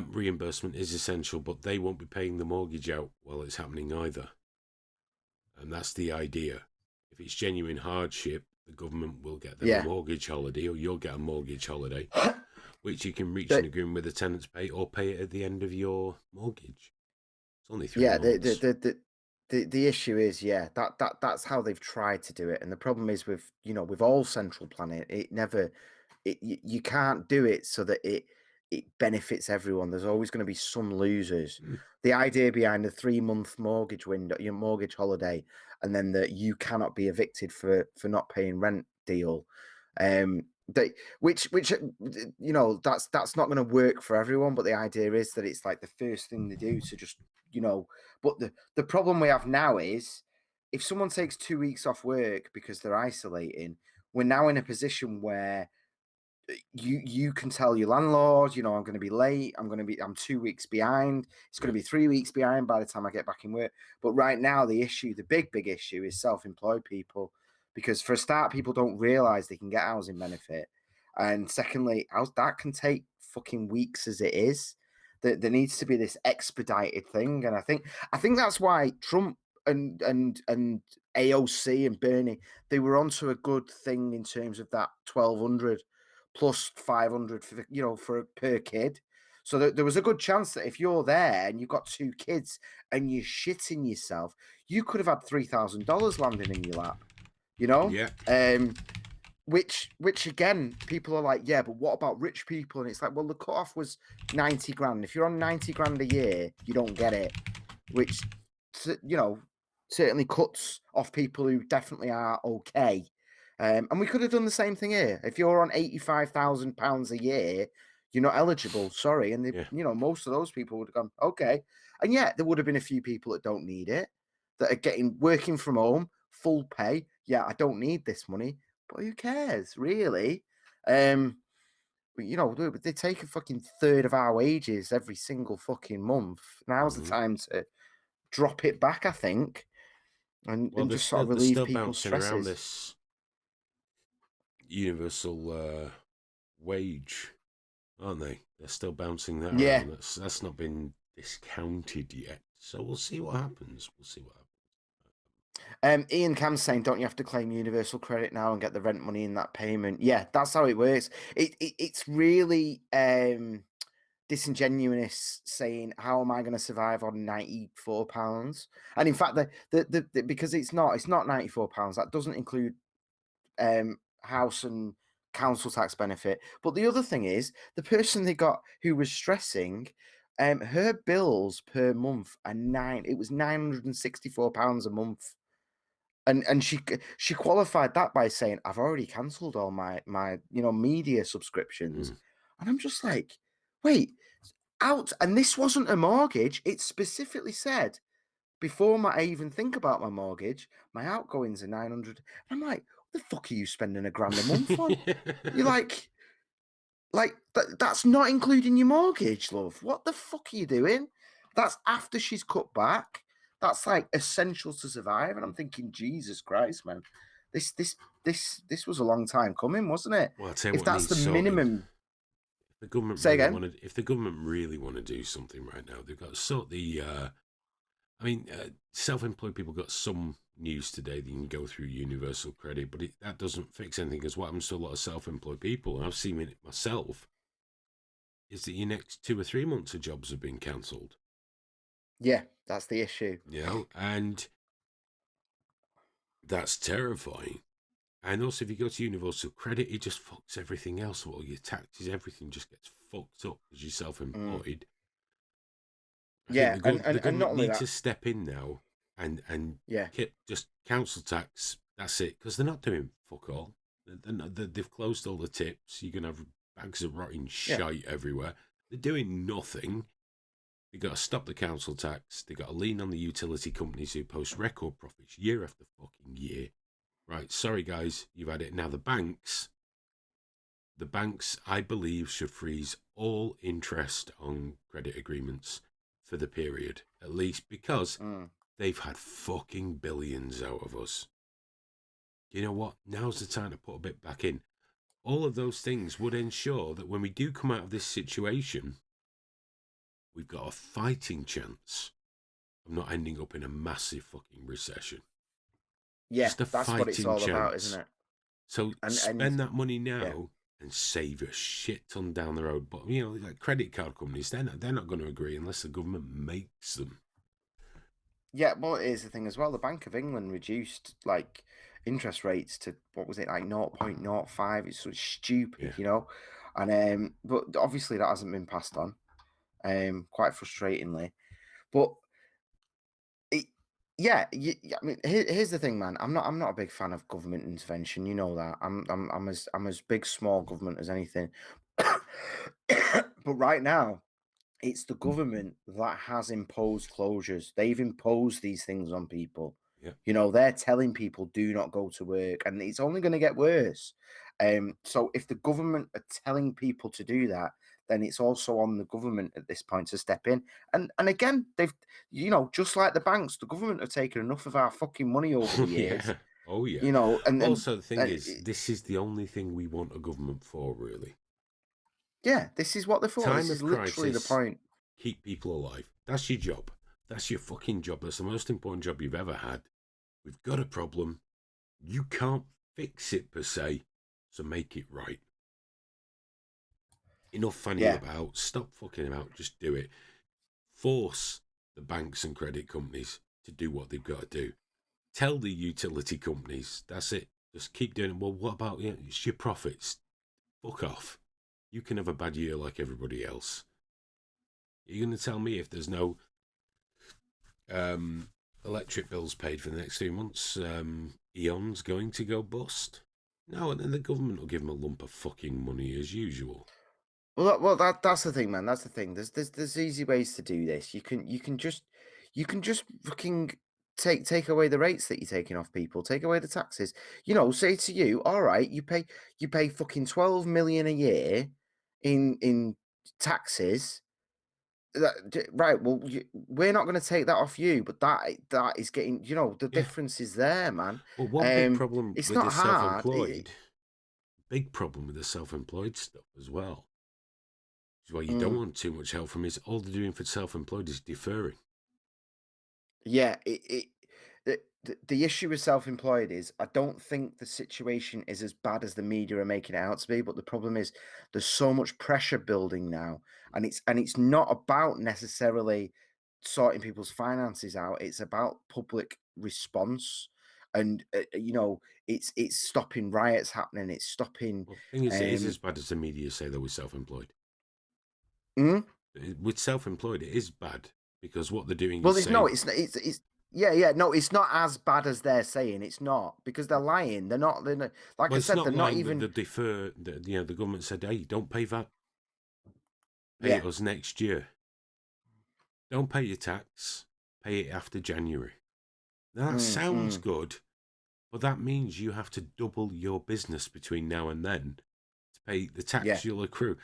Reimbursement is essential, but they won't be paying the mortgage out while it's happening either. And that's the idea. If it's genuine hardship, the government will get them a mortgage holiday, or you'll get a mortgage holiday, which you can reach an agreement with the tenant to pay, or pay it at the end of your mortgage. It's only 3 months. The issue is, that's how they've tried to do it, and the problem is with all central planning, you can't do it so that it benefits everyone. There's always going to be some losers. The idea behind the 3-month mortgage window, your mortgage holiday, and then that you cannot be evicted for not paying rent deal, which you know, that's not going to work for everyone. But the idea is that it's like the first thing they do to just, you know. But the problem we have now is if someone takes 2 weeks off work because they're isolating, we're now in a position where you can tell your landlord, you know, I'm going to be late. I'm 2 weeks behind. It's going to be 3 weeks behind by the time I get back in work. But right now, the big issue is self-employed people, because for a start, people don't realize they can get housing benefit. And secondly, that can take fucking weeks as it is. There needs to be this expedited thing. And I think that's why Trump and AOC and Bernie, they were onto a good thing in terms of that 1,200 plus 500 for per kid. So there was a good chance that if you're there and you've got 2 kids and you're shitting yourself, you could have had $3,000 landing in your lap, you know? Yeah. Which again, people are like, yeah, but what about rich people? And it's like, well, the cutoff was 90 grand. If you're on 90 grand a year, you don't get it, which, you know, certainly cuts off people who definitely are okay. And we could have done the same thing here. If you're on £85,000 a year, you're not eligible. Sorry. And you know, most of those people would have gone, okay. And yet there would have been a few people that don't need it, that are working from home, full pay. Yeah, I don't need this money, but who cares, really? You know, they take a fucking third of our wages every single fucking month. Now's the time to drop it back, I think, and just sort of relieve people's stresses. Around this universal wage, aren't they? They're still bouncing that around. That's not been discounted yet, so we'll see what happens. Ian Cam's saying, don't you have to claim universal credit now and get the rent money in that payment? Yeah, that's how it works. It's really disingenuous saying, how am I going to survive on £94? And in fact, because it's not £94. That doesn't include house and council tax benefit. But the other thing is, the person they got who was stressing, her bills per month are it was £964 a month. And she qualified that by saying, I've already cancelled all my media subscriptions. And I'm just like, wait, out. And this wasn't a mortgage. It specifically said, before I even think about my mortgage, my outgoings are 900. I'm like, what the fuck are you spending £1,000 a month on? You're like that's not including your mortgage, love. What the fuck are you doing? That's after she's cut back. That's like essential to survive. And I'm thinking, Jesus Christ, man, this was a long time coming, wasn't it? Well, I'll tell you If what that's the needs sorting. minimum. If the government Say really again? if the government really want to do something right now, they've got to sort the. Self-employed people got some news today that you can go through universal credit, but that doesn't fix anything. Because what happens to a lot of self-employed people, and I've seen it myself, is that your next 2 or 3 months of jobs have been cancelled. Yeah, that's the issue. And that's terrifying. And also, if you go to universal credit, it just fucks everything else. All your taxes, everything just gets fucked up because you're self-employed. Yeah, the and government not only need that, to step in now and yeah, just council tax. That's it, because they're not doing fuck all. They've closed all the tips. You're gonna have bags of rotting shite everywhere. They're doing nothing. They've got to stop the council tax. They've got to lean on the utility companies who post record profits year after fucking year. Right, sorry guys, you've had it. Now the banks, I believe, should freeze all interest on credit agreements for the period, at least, because they've had fucking billions out of us. You know what? Now's the time to put a bit back in. All of those things would ensure that when we do come out of this situation, we've got a fighting chance of not ending up in a massive fucking recession. Yeah, Just a that's what it's fighting all chance. about, isn't it? So spend that money now. Yeah. And save a shit ton down the road. But like credit card companies, they're not going to agree unless the government makes them. Yeah, well, it is the thing as well. The Bank of England reduced like interest rates to, what was it, like 0.05? It's sort of stupid, And but obviously that hasn't been passed on. Quite frustratingly. But I mean, here's the thing, man. I'm not a big fan of government intervention. You know that. I'm as big small government as anything. But right now, it's the government that has imposed closures. They've imposed these things on people. Yeah. They're telling people do not go to work, and it's only going to get worse. So if the government are telling people to do that, then it's also on the government at this point to step in. And again, they've, just like the banks, the government have taken enough of our fucking money over the years. Yeah. Oh yeah. And also the thing is, this is the only thing we want a government for, really. Yeah, this is what they're for. This is literally the point. Keep people alive. That's your job. That's your fucking job. That's the most important job you've ever had. We've got a problem. You can't fix it per se, so make it right. Enough fanning about. Stop fucking about. Just do it. Force the banks and credit companies to do what they've got to do. Tell the utility companies, that's it. Just keep doing it. Well, what about it's your profits? Fuck off. You can have a bad year like everybody else. You're going to tell me if there's no electric bills paid for the next 3 months, Eon's going to go bust? No, and then the government will give them a lump of fucking money as usual. Well, that's the thing, man. That's the thing. There's easy ways to do this. You can just fucking take away the rates that you're taking off people. Take away the taxes. Say to you, all right, you pay fucking 12 million a year in taxes. Right. Well, we're not going to take that off you, but that is getting. The difference is there, man. Well, one big problem it's with not the hard. self-employed. Big problem with the self-employed stuff as well. Which is why you don't want too much help from is all they're doing for self-employed is deferring. Yeah, the issue with self-employed is I don't think the situation is as bad as the media are making it out to be, but the problem is there's so much pressure building now, and it's not about necessarily sorting people's finances out. It's about public response, and it's stopping riots happening. It's stopping. Well, the thing is, it is Um, as bad as the media say though with self-employed. mm? With self-employed, it is bad because what they're doing Well, is it's no, saying, it's yeah, no, it's not as bad as they're saying. It's not because they're lying. They're not like well, I it's said, not they're not lying that even. they defer. The government said, "Hey, don't pay that. Pay Yeah. it us next year. Don't pay your tax. Pay it after January." Now that sounds good, but that means you have to double your business between now and then to pay the tax Yeah. you'll accrue.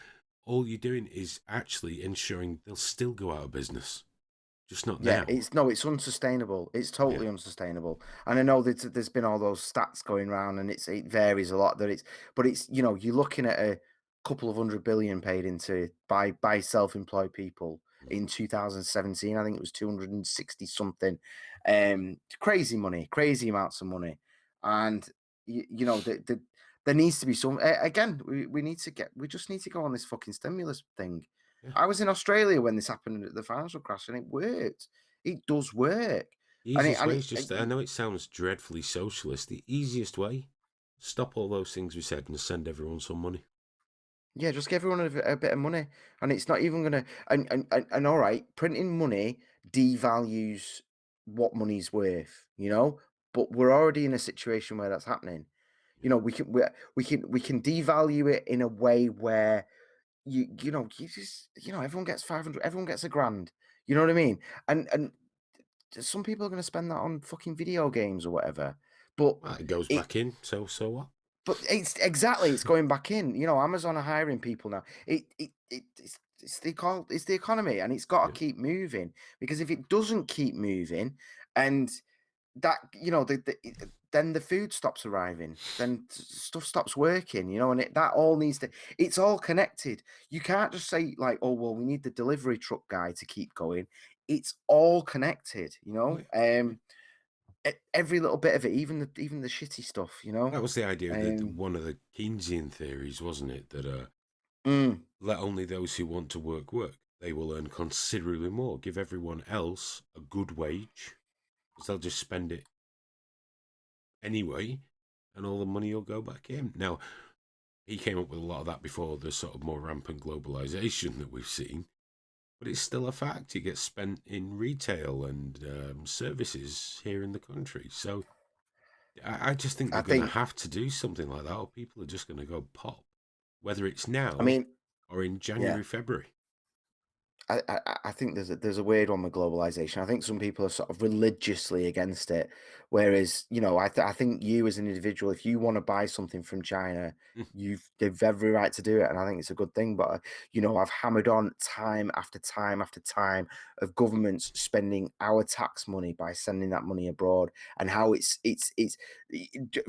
All you're doing is actually ensuring they'll still go out of business, just not Yeah, now. it's unsustainable. It's totally unsustainable. And I know that there's been all those stats going around, and it varies a lot. But it's you're looking at a couple of 100 billion paid into by self-employed people in 2017. I think it was 260 something. Crazy money, crazy amounts of money, and there needs to be some. Again, we just need to go on this fucking stimulus thing. Yeah. I was in Australia when this happened at the financial crash, and it worked. It does work. The easiest way is just, I know it sounds dreadfully socialist, the easiest way, stop all those things we said and send everyone some money. Yeah, just give everyone a bit of money, and it's not even gonna. And all right, printing money devalues what money's worth, But we're already in a situation where that's happening. We can devalue it in a way where everyone gets 500, everyone gets a grand. You know what I mean? And some people are going to spend that on fucking video games or whatever. But Well, it goes it, back in, so what? but it's going back in. Amazon are hiring people now. It's the economy, and it's got to keep moving, because if it doesn't keep moving, and that then the food stops arriving, then stuff stops working, and that all needs to. It's all connected. You can't just say like, oh well, we need the delivery truck guy to keep going. It's all connected, every little bit of it, even the shitty stuff, That was the idea that one of the Keynesian theories, wasn't it? That let only those who want to work. They will earn considerably more. Give everyone else a good wage, because they'll just spend it anyway, and all the money will go back in. Now, he came up with a lot of that before the sort of more rampant globalization that we've seen, but it's still a fact. It gets spent in retail and services here in the country. So I just think they're going to have to do something like that, or people are just going to go pop, whether it's now or in January, February. I think there's a weird one with globalization. I think some people are sort of religiously against it, whereas I think you as an individual, if you want to buy something from China, you've every right to do it, and I think it's a good thing. But I've hammered on time after time after time of governments spending our tax money by sending that money abroad, and how it's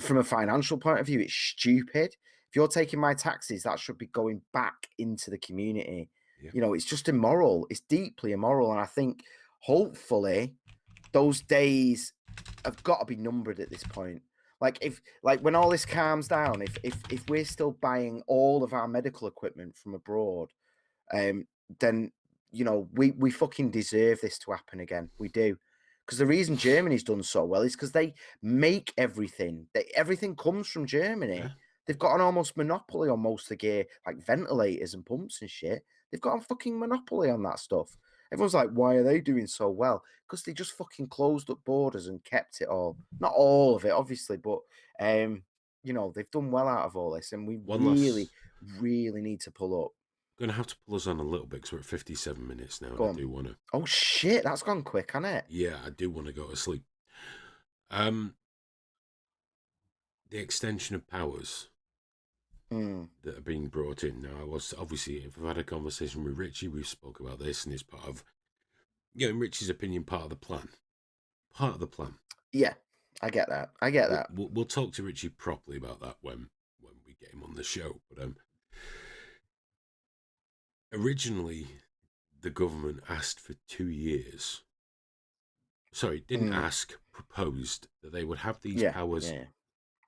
from a financial point of view, it's stupid. If you're taking my taxes, that should be going back into the community. It's just immoral. It's deeply immoral. And I think hopefully those days have got to be numbered at this point. Like when all this calms down, if we're still buying all of our medical equipment from abroad, then we fucking deserve this to happen again. We do. Because the reason Germany's done so well is because they make everything. Everything comes from Germany. Yeah. They've got an almost monopoly on most of the gear, like ventilators and pumps and shit. They've got a fucking monopoly on that stuff. Everyone's like, why are they doing so well? Because they just fucking closed up borders and kept it all. Not all of it, obviously, but they've done well out of all this, and we really need to pull up. Going to have to pull us on a little bit because we're at 57 minutes now. Go and on. I do want to. Oh shit, that's gone quick, hasn't it? Yeah, I do want to go to sleep. The extension of powers that are being brought in now. I was obviously, if I've had a conversation with Richie, we've spoke about this, and it's part of, in Richie's opinion, part of the plan. Part of the plan. Yeah, I get that. We'll talk to Richie properly about that when we get him on the show. But originally, the government asked for 2 years. Sorry, didn't ask, proposed that they would have these Yeah, powers yeah.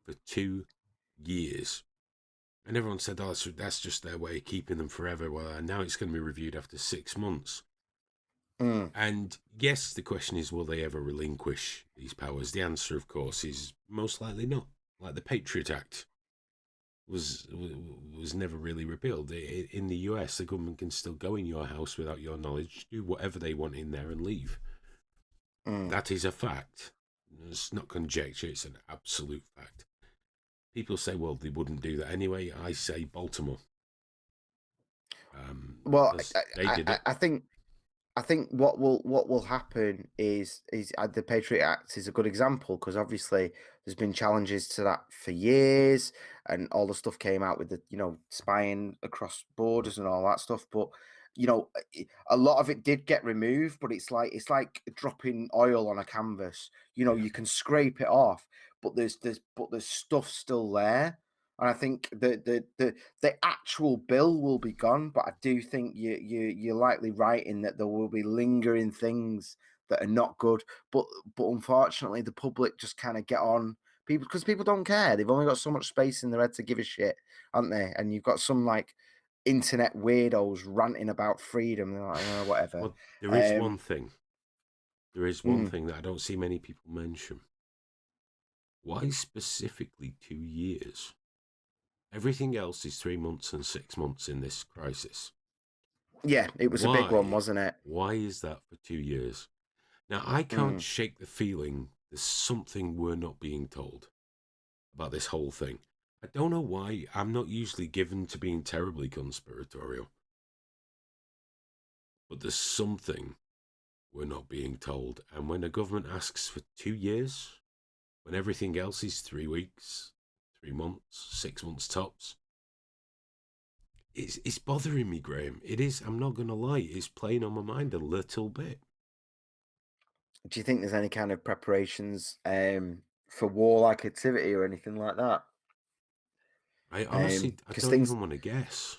for 2 years. And everyone said, oh, that's just their way of keeping them forever. Well, now it's going to be reviewed after 6 months. Mm. And yes, the question is, will they ever relinquish these powers? The answer, of course, is most likely not. Like the Patriot Act was never really repealed. In the US, the government can still go in your house without your knowledge, do whatever they want in there and leave. Mm. That is a fact. It's not conjecture, it's an absolute fact. People say, well, they wouldn't do that anyway. I say Baltimore. Well, they did it. I think what will happen is the Patriot Act is a good example, because obviously there's been challenges to that for years, and all the stuff came out with the spying across borders and all that stuff. But a lot of it did get removed, but it's like dropping oil on a canvas. You can scrape it off, but there's stuff still there. And I think the actual bill will be gone, but I do think you're likely right in that there will be lingering things that are not good. But unfortunately, the public just kind of get on people, because people don't care. They've only got so much space in their head to give a shit, aren't they? And you've got some like internet weirdos ranting about freedom. They're like, oh, whatever. Well, there is one thing. There is one thing that I don't see many people mention. Why specifically 2 years? Everything else is 3 months and 6 months in this crisis. Yeah, it was a big one, wasn't it? Why is that for 2 years? Now, I can't shake the feeling there's something we're not being told about this whole thing. I don't know why. I'm not usually given to being terribly conspiratorial. But there's something we're not being told. And when a government asks for 2 years, when everything else is 3 weeks, 3 months, 6 months tops, it's bothering me, Graham. It is. I'm not going to lie. It's playing on my mind a little bit. Do you think there's any kind of preparations for warlike activity or anything like that? I honestly, I don't even want to guess.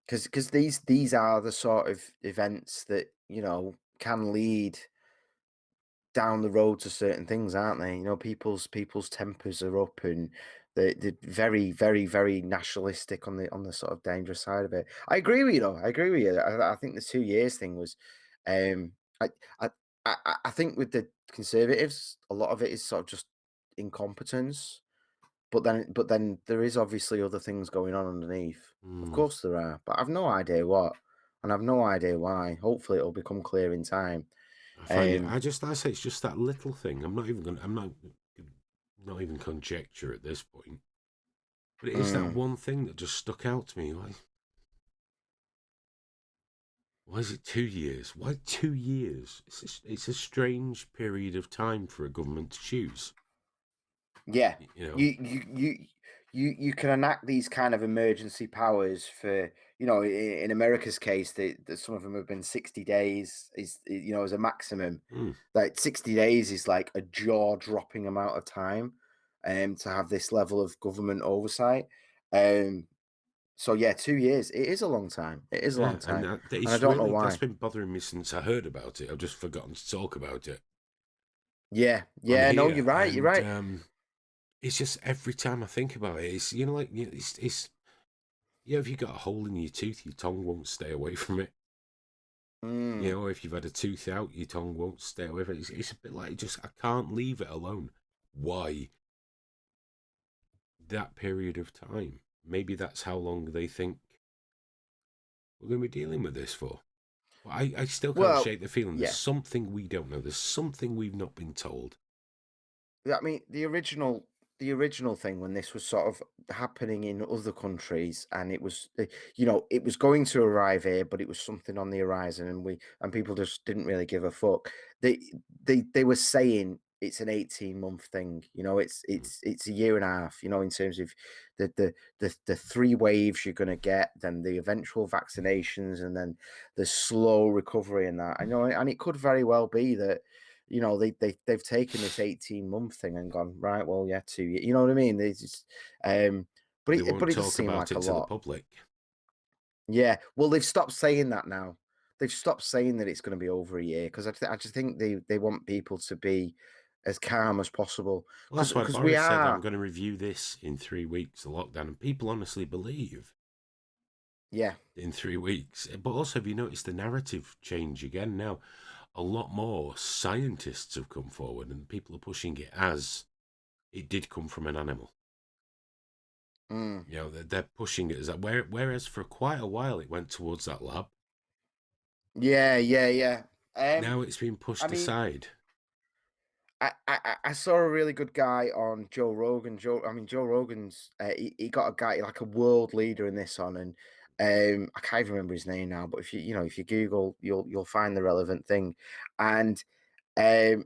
Because these are the sort of events that can lead down the road to certain things, aren't they? People's tempers are up, and they're very, very, very nationalistic on the sort of dangerous side of it. I agree with you, though. I agree with you. I think the 2 years thing was, I think with the Conservatives, a lot of it is sort of just incompetence. But then there is obviously other things going on underneath. Of course there are, but I've no idea what, and I've no idea why. Hopefully it'll become clear in time. I find I say it's just that little thing. I'm not even conjecture at this point. But it is that one thing that just stuck out to me. Like, why is it 2 years? Why 2 years? It's a strange period of time for a government to choose. Yeah, you can enact these kind of emergency powers for, in America's case, some of them have been 60 days is as a maximum. Like 60 days is like a jaw-dropping amount of time to have this level of government oversight. So yeah, 2 years. It is a long time. It is a long time. And I don't know why. That's been bothering me since I heard about it. I've just forgotten to talk about it. Yeah. No, you're right. You're right. It's just every time I think about it, it's it's if you got a hole in your tooth, your tongue won't stay away from it. If you've had a tooth out, your tongue won't stay away from it. It's a bit like I can't leave it alone. Why? That period of time. Maybe that's how long they think we're going to be dealing with this for. But I still can't shake the feeling. There's something we don't know. There's something we've not been told. I mean, the original thing when this was sort of happening in other countries, and it was it was going to arrive here, but it was something on the horizon, and people just didn't really give a fuck. They were saying it's an 18-month thing. It's a year and a half. In terms of the 3 waves you're going to get, then the eventual vaccinations, and then the slow recovery in that. And it could very well be that they've taken this 18-month thing and gone, right, well, yeah, 2 years. You know what I mean? They just but it does seem like a lot. The public. Yeah, well, they've stopped saying that now. They've stopped saying that it's going to be over a year, because I just think they want people to be as calm as possible. Well, that's why Because we Boris said I'm are, going to review this in 3 weeks, the lockdown, and people honestly believe yeah, in 3 weeks. But also, have you noticed the narrative change again now? A lot more scientists have come forward, and people are pushing it as it did come from an animal. mm, You know, they're pushing it as that. Whereas for quite a while it went towards that lab. yeah. Now it's been pushed I mean, aside. I saw a really good guy on Joe Rogan. Joe Rogan's he got a guy like a world leader in this on, and I can't even remember his name now. But if you Google, you'll find the relevant thing, and he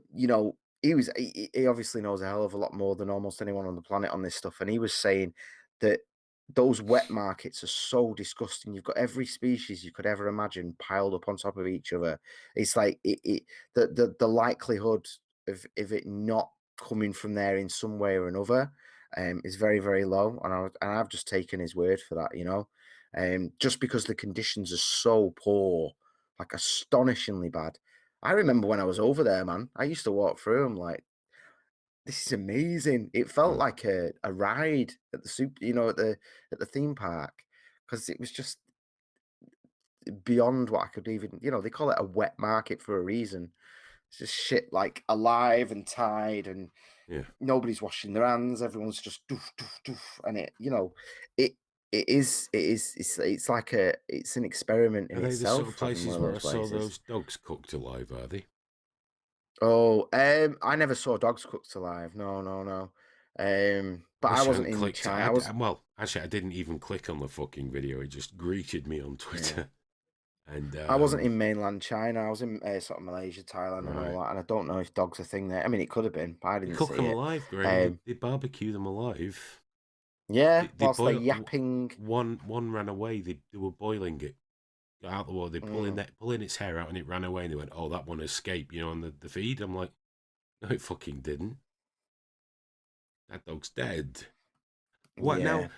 obviously knows a hell of a lot more than almost anyone on the planet on this stuff, and he was saying that those wet markets are so disgusting. You've got every species you could ever imagine piled up on top of each other. It's like the likelihood of it not coming from there in some way or another is very, very low. And I've just taken his word for that, just because the conditions are so poor, like astonishingly bad. I remember when I was over there, man, I used to walk through them like, this is amazing. It felt like a ride at the theme park, because it was just beyond what I could even, they call it a wet market for a reason. It's just shit like alive and tied, and Yeah. nobody's washing their hands. Everyone's just doof doof doof, and it's like it's an experiment in Are they the itself. sort of having places one of where I those saw places. those dogs cooked alive, are they? Oh, I never saw dogs cooked alive. No. But I Wish I wasn't hadn't in clicked. China. I was. Well, actually, I didn't even click on the fucking video. It just greeted me on Twitter. And I wasn't in mainland China. I was in sort of Malaysia, Thailand, and all Right. that. And I don't know if dogs are a thing there. I mean, it could have been, but I They didn't cook see them it. alive, Graham. They barbecue them alive. Yeah, They whilst they're boil. yapping. One ran away. They were boiling it. Got out the water. They pulling its hair out, and it ran away. And they went, "Oh, that one escaped." On the feed. I'm like, no, it fucking didn't. That dog's dead. What Yeah. now?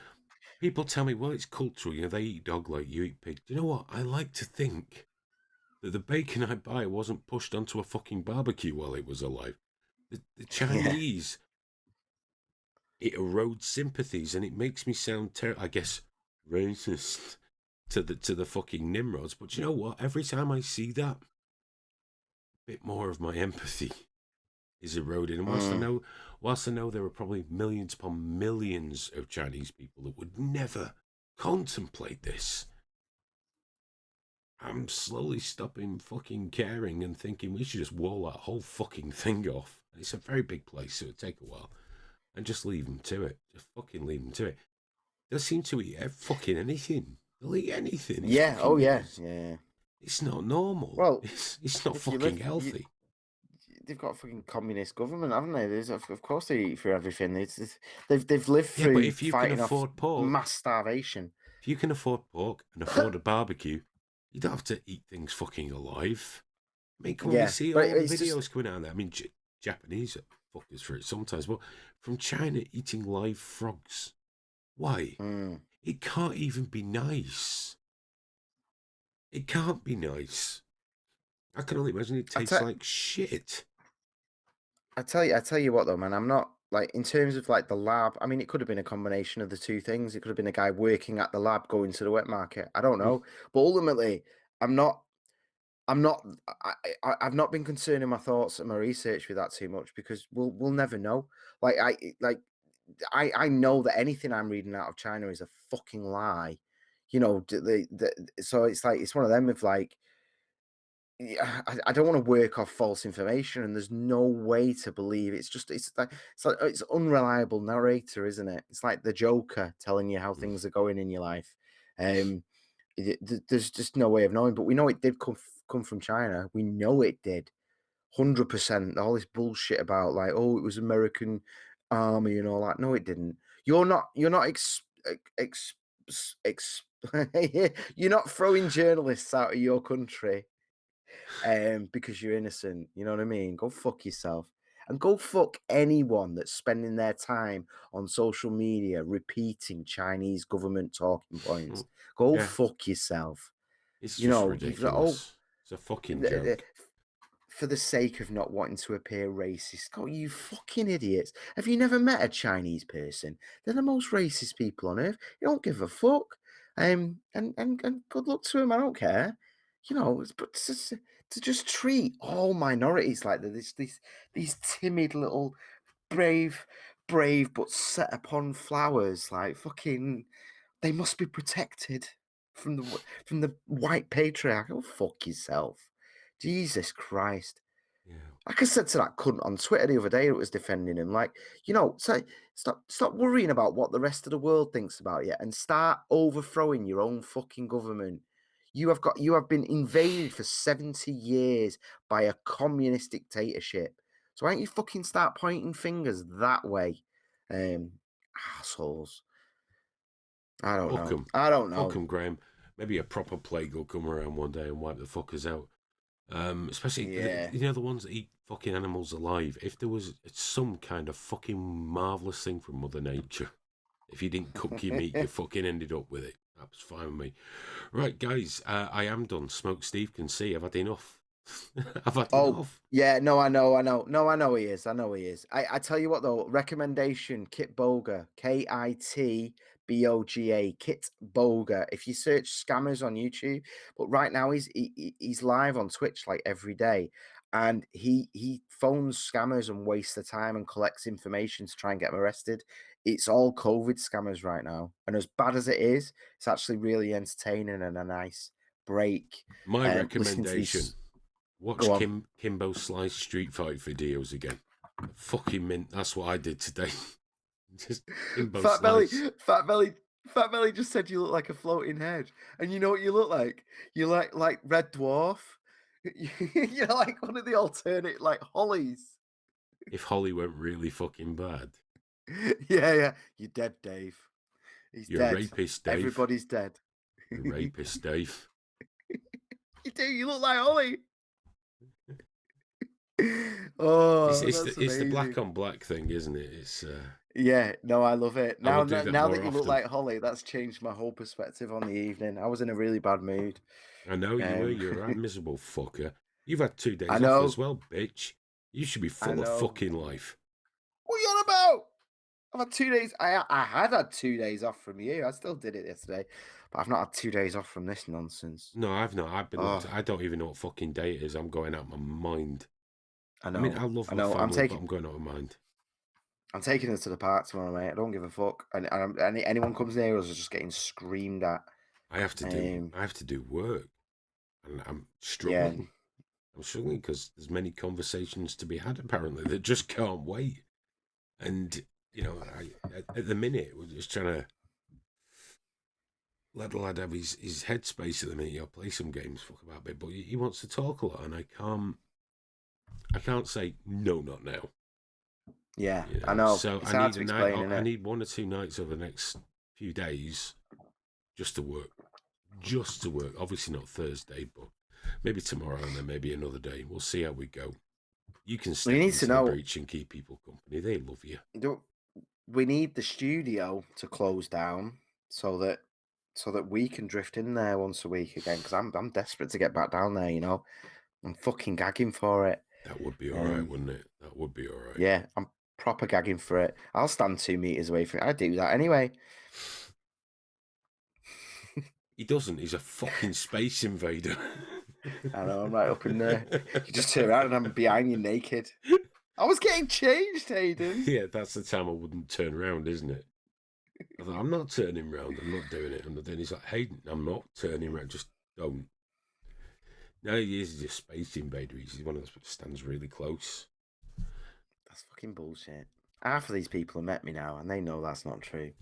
People tell me, well, it's cultural. They eat dog like you eat pig. Do you know what? I like to think that the bacon I buy wasn't pushed onto a fucking barbecue while it was alive. The Chinese, it erodes sympathies, and it makes me sound I guess racist to the fucking Nimrods. But you know what? Every time I see that, a bit more of my empathy is eroded. And whilst I know there are probably millions upon millions of Chinese people that would never contemplate this, I'm slowly stopping fucking caring and thinking we should just wall that whole fucking thing off. It's a very big place, so it'd take a while. And just leave them to it. Just fucking leave them to it. They'll seem to eat fucking anything. They'll eat anything. Yeah. Oh, yeah. Yeah. It's not normal. Well, it's not if you fucking live- healthy. They've got a fucking communist government, haven't they? Of course they eat for everything. They've lived through but if you can fighting afford off pork, mass starvation. If you can afford pork and afford a barbecue, you don't have to eat things fucking alive. I mean, come on, we see all the videos coming out there. I mean, Japanese are fuckers for it sometimes, but from China eating live frogs. Why? It can't even be nice. It can't be nice. I can only imagine it tastes like shit. I tell you what though, man, I'm not like in terms of like the lab. I mean, it could have been a combination of the two things. It could have been a guy working at the lab going to the wet market. I don't know, but ultimately, I've not been concerning my thoughts and my research with that too much, because we'll never know. I know that anything I'm reading out of China is a fucking lie. So it's like it's one of them of like, yeah, I don't want to work off false information, and there's no way to believe it's unreliable narrator, isn't it? It's like the Joker telling you how things are going in your life. There's just no way of knowing, but we know it did come from China. We know it did, 100%. All this bullshit about like, oh, it was American army and all that. No, it didn't. You're not you're not throwing journalists out of your country because you're innocent. You know what I mean? Go fuck yourself. And go fuck anyone that's spending their time on social media repeating Chinese government talking points. Go fuck yourself. It's just ridiculous. It's a fucking joke. for the sake of not wanting to appear racist. Oh, you fucking idiots. Have you never met a Chinese person? They're the most racist people on earth. You don't give a fuck. And good luck to them. I don't care. You know, but to just treat all minorities like these timid little brave but set upon flowers, like fucking, they must be protected from the white patriarch. Oh, fuck yourself. Jesus Christ. Yeah. Like I said to that cunt on Twitter the other day that was defending him, like, you know, so stop worrying about what the rest of the world thinks about you and start overthrowing your own fucking government. You have been invaded for 70 years by a communist dictatorship. So why don't you fucking start pointing fingers that way? Assholes. I don't Fuck know. 'em. I don't know. Fuck 'em, Graham. Maybe a proper plague will come around one day and wipe the fuckers out. Especially, Yeah. you know, the ones that eat fucking animals alive. If there was some kind of fucking marvellous thing from Mother Nature, if you didn't cook your meat, you fucking ended up with it. That was fine with me. Right, guys, I am done. Smoke Steve can see. I've had enough. I've had enough. Yeah, no, I know. No, I know he is. I tell you what, though, recommendation, Kit Boga, KITBOGA, Kit Boga. If you search scammers on YouTube, but right now he's live on Twitch like every day, and he phones scammers and wastes their time and collects information to try and get them arrested. It's all COVID scammers right now, and as bad as it is, it's actually really entertaining and a nice break. My listening to recommendation. these- Watch Go on. Kimbo Slice Street Fight videos again. Fucking mint. That's what I did today. Just Kimbo Fat Belly, Slice. Fat Belly just said you look like a floating head, and you know what you look like? You like Red Dwarf. You're like one of the alternate like Hollies. If Holly went really fucking bad. Yeah. You're dead, Dave. He's You're dead. a rapist, Dave. Everybody's dead. You're a rapist, Dave. You do. You look like Holly. Oh, It's the black on black thing, isn't it? It's yeah, no, I love it. I will Now, do that now more that you look often. like Holly, that's changed my whole perspective on the evening. I was in a really bad mood. I know you were. You're a miserable fucker. You've had 2 days I off know. as well, bitch. You should be full of know. fucking life. What are you on about? I've had 2 days. I had 2 days off from you. I still did it yesterday, but I've not had 2 days off from this nonsense. No, I've not. I've been. Oh. I don't even know what fucking day it is. I'm going out my mind. I know. I mean, I love my family, but I'm going out of mind. I'm taking her to the park tomorrow, mate. I don't give a fuck. And anyone comes near us is just getting screamed at. I have to do work, and I'm struggling. Yeah. I'm struggling because there's many conversations to be had apparently that just can't wait. And you know, at the minute we're just trying to let the lad have his headspace at the minute. I'll play some games, fuck about a bit, but he wants to talk a lot, and I can't say no, not now. Yeah, You I know. So It's I hard need to a night. explain, I innit? need 1 or 2 nights over the next few days just to work. Obviously not Thursday, but maybe tomorrow and then maybe another day. We'll see how we go. You can step need to into the know- breach and keep people company. They love you. We need the studio to close down so that we can drift in there once a week again. Because I'm desperate to get back down there. You know, I'm fucking gagging for it. That would be all right, wouldn't it? That would be all right. Yeah, I'm proper gagging for it. I'll stand 2 meters away from it. I do that anyway. He doesn't. He's a fucking space invader. I know, I'm right up in there. You just turn around and I'm behind you naked. I was getting changed, Hayden. Yeah, that's the time I wouldn't turn around, isn't it? I thought, I'm not turning round. I'm not doing it. And then he's like, Hayden, I'm not turning around. Just don't. No, he is just space invader. He's one of those that stands really close. That's fucking bullshit. Half of these people have met me now, and they know that's not true.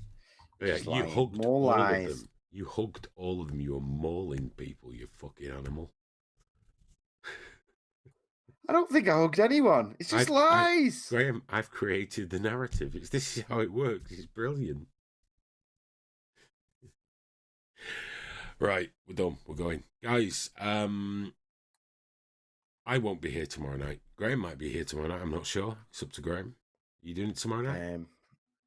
But yeah, Just you lying. hugged More all lies. of them. You hugged all of them. You were mauling people, you fucking animal. I don't think I hugged anyone. It's just lies. Graham, I've created the narrative. This is how it works. It's brilliant. Right, we're done. We're going. Guys, I won't be here tomorrow night. Graham might be here tomorrow night. I'm not sure. It's up to Graham. You doing it tomorrow night?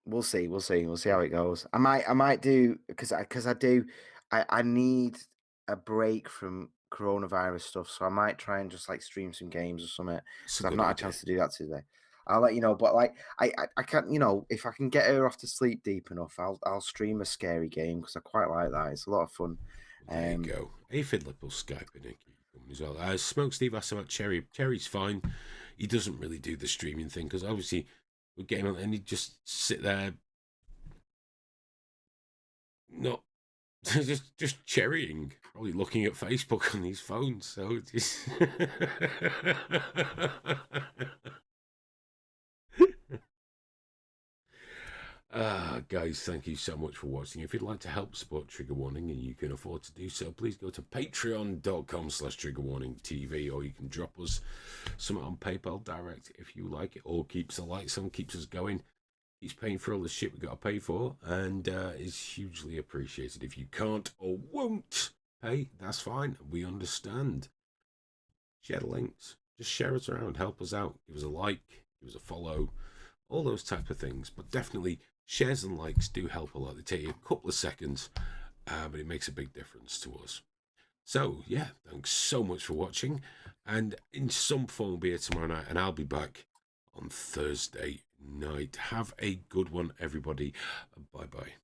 We'll see how it goes. I might do because I need a break from coronavirus stuff, so I might try and just like stream some games or something It's because a I've good not had a idea. chance to do that today. I'll let you know, but like I can't, you know, if I can get her off to sleep deep enough, I'll stream a scary game because I quite like that. It's a lot of fun. There you go. Aphid Lip will Skype in as well. Smoke Steve asked about Cherry. Cherry's fine. He doesn't really do the streaming thing because obviously we're getting on and he just sit there, not just cherrying, probably looking at Facebook on his phone. So it's guys, thank you so much for watching. If you'd like to help support Trigger Warning and you can afford to do so, please go to patreon.com/triggerwarningtv, or you can drop us something on PayPal direct if you like. It all keeps the lights on, keeps us going, keeps paying for all the shit we got to pay for, and is hugely appreciated. If you can't or won't pay, that's fine. We understand. Share the links. Just share us around. Help us out. Give us a like. Give us a follow. All those type of things. But definitely shares and likes do help a lot. They take you a couple of seconds, but it makes a big difference to us. So, yeah, thanks so much for watching. And in some form, we'll be here tomorrow night, and I'll be back on Thursday night. Have a good one, everybody. Bye-bye.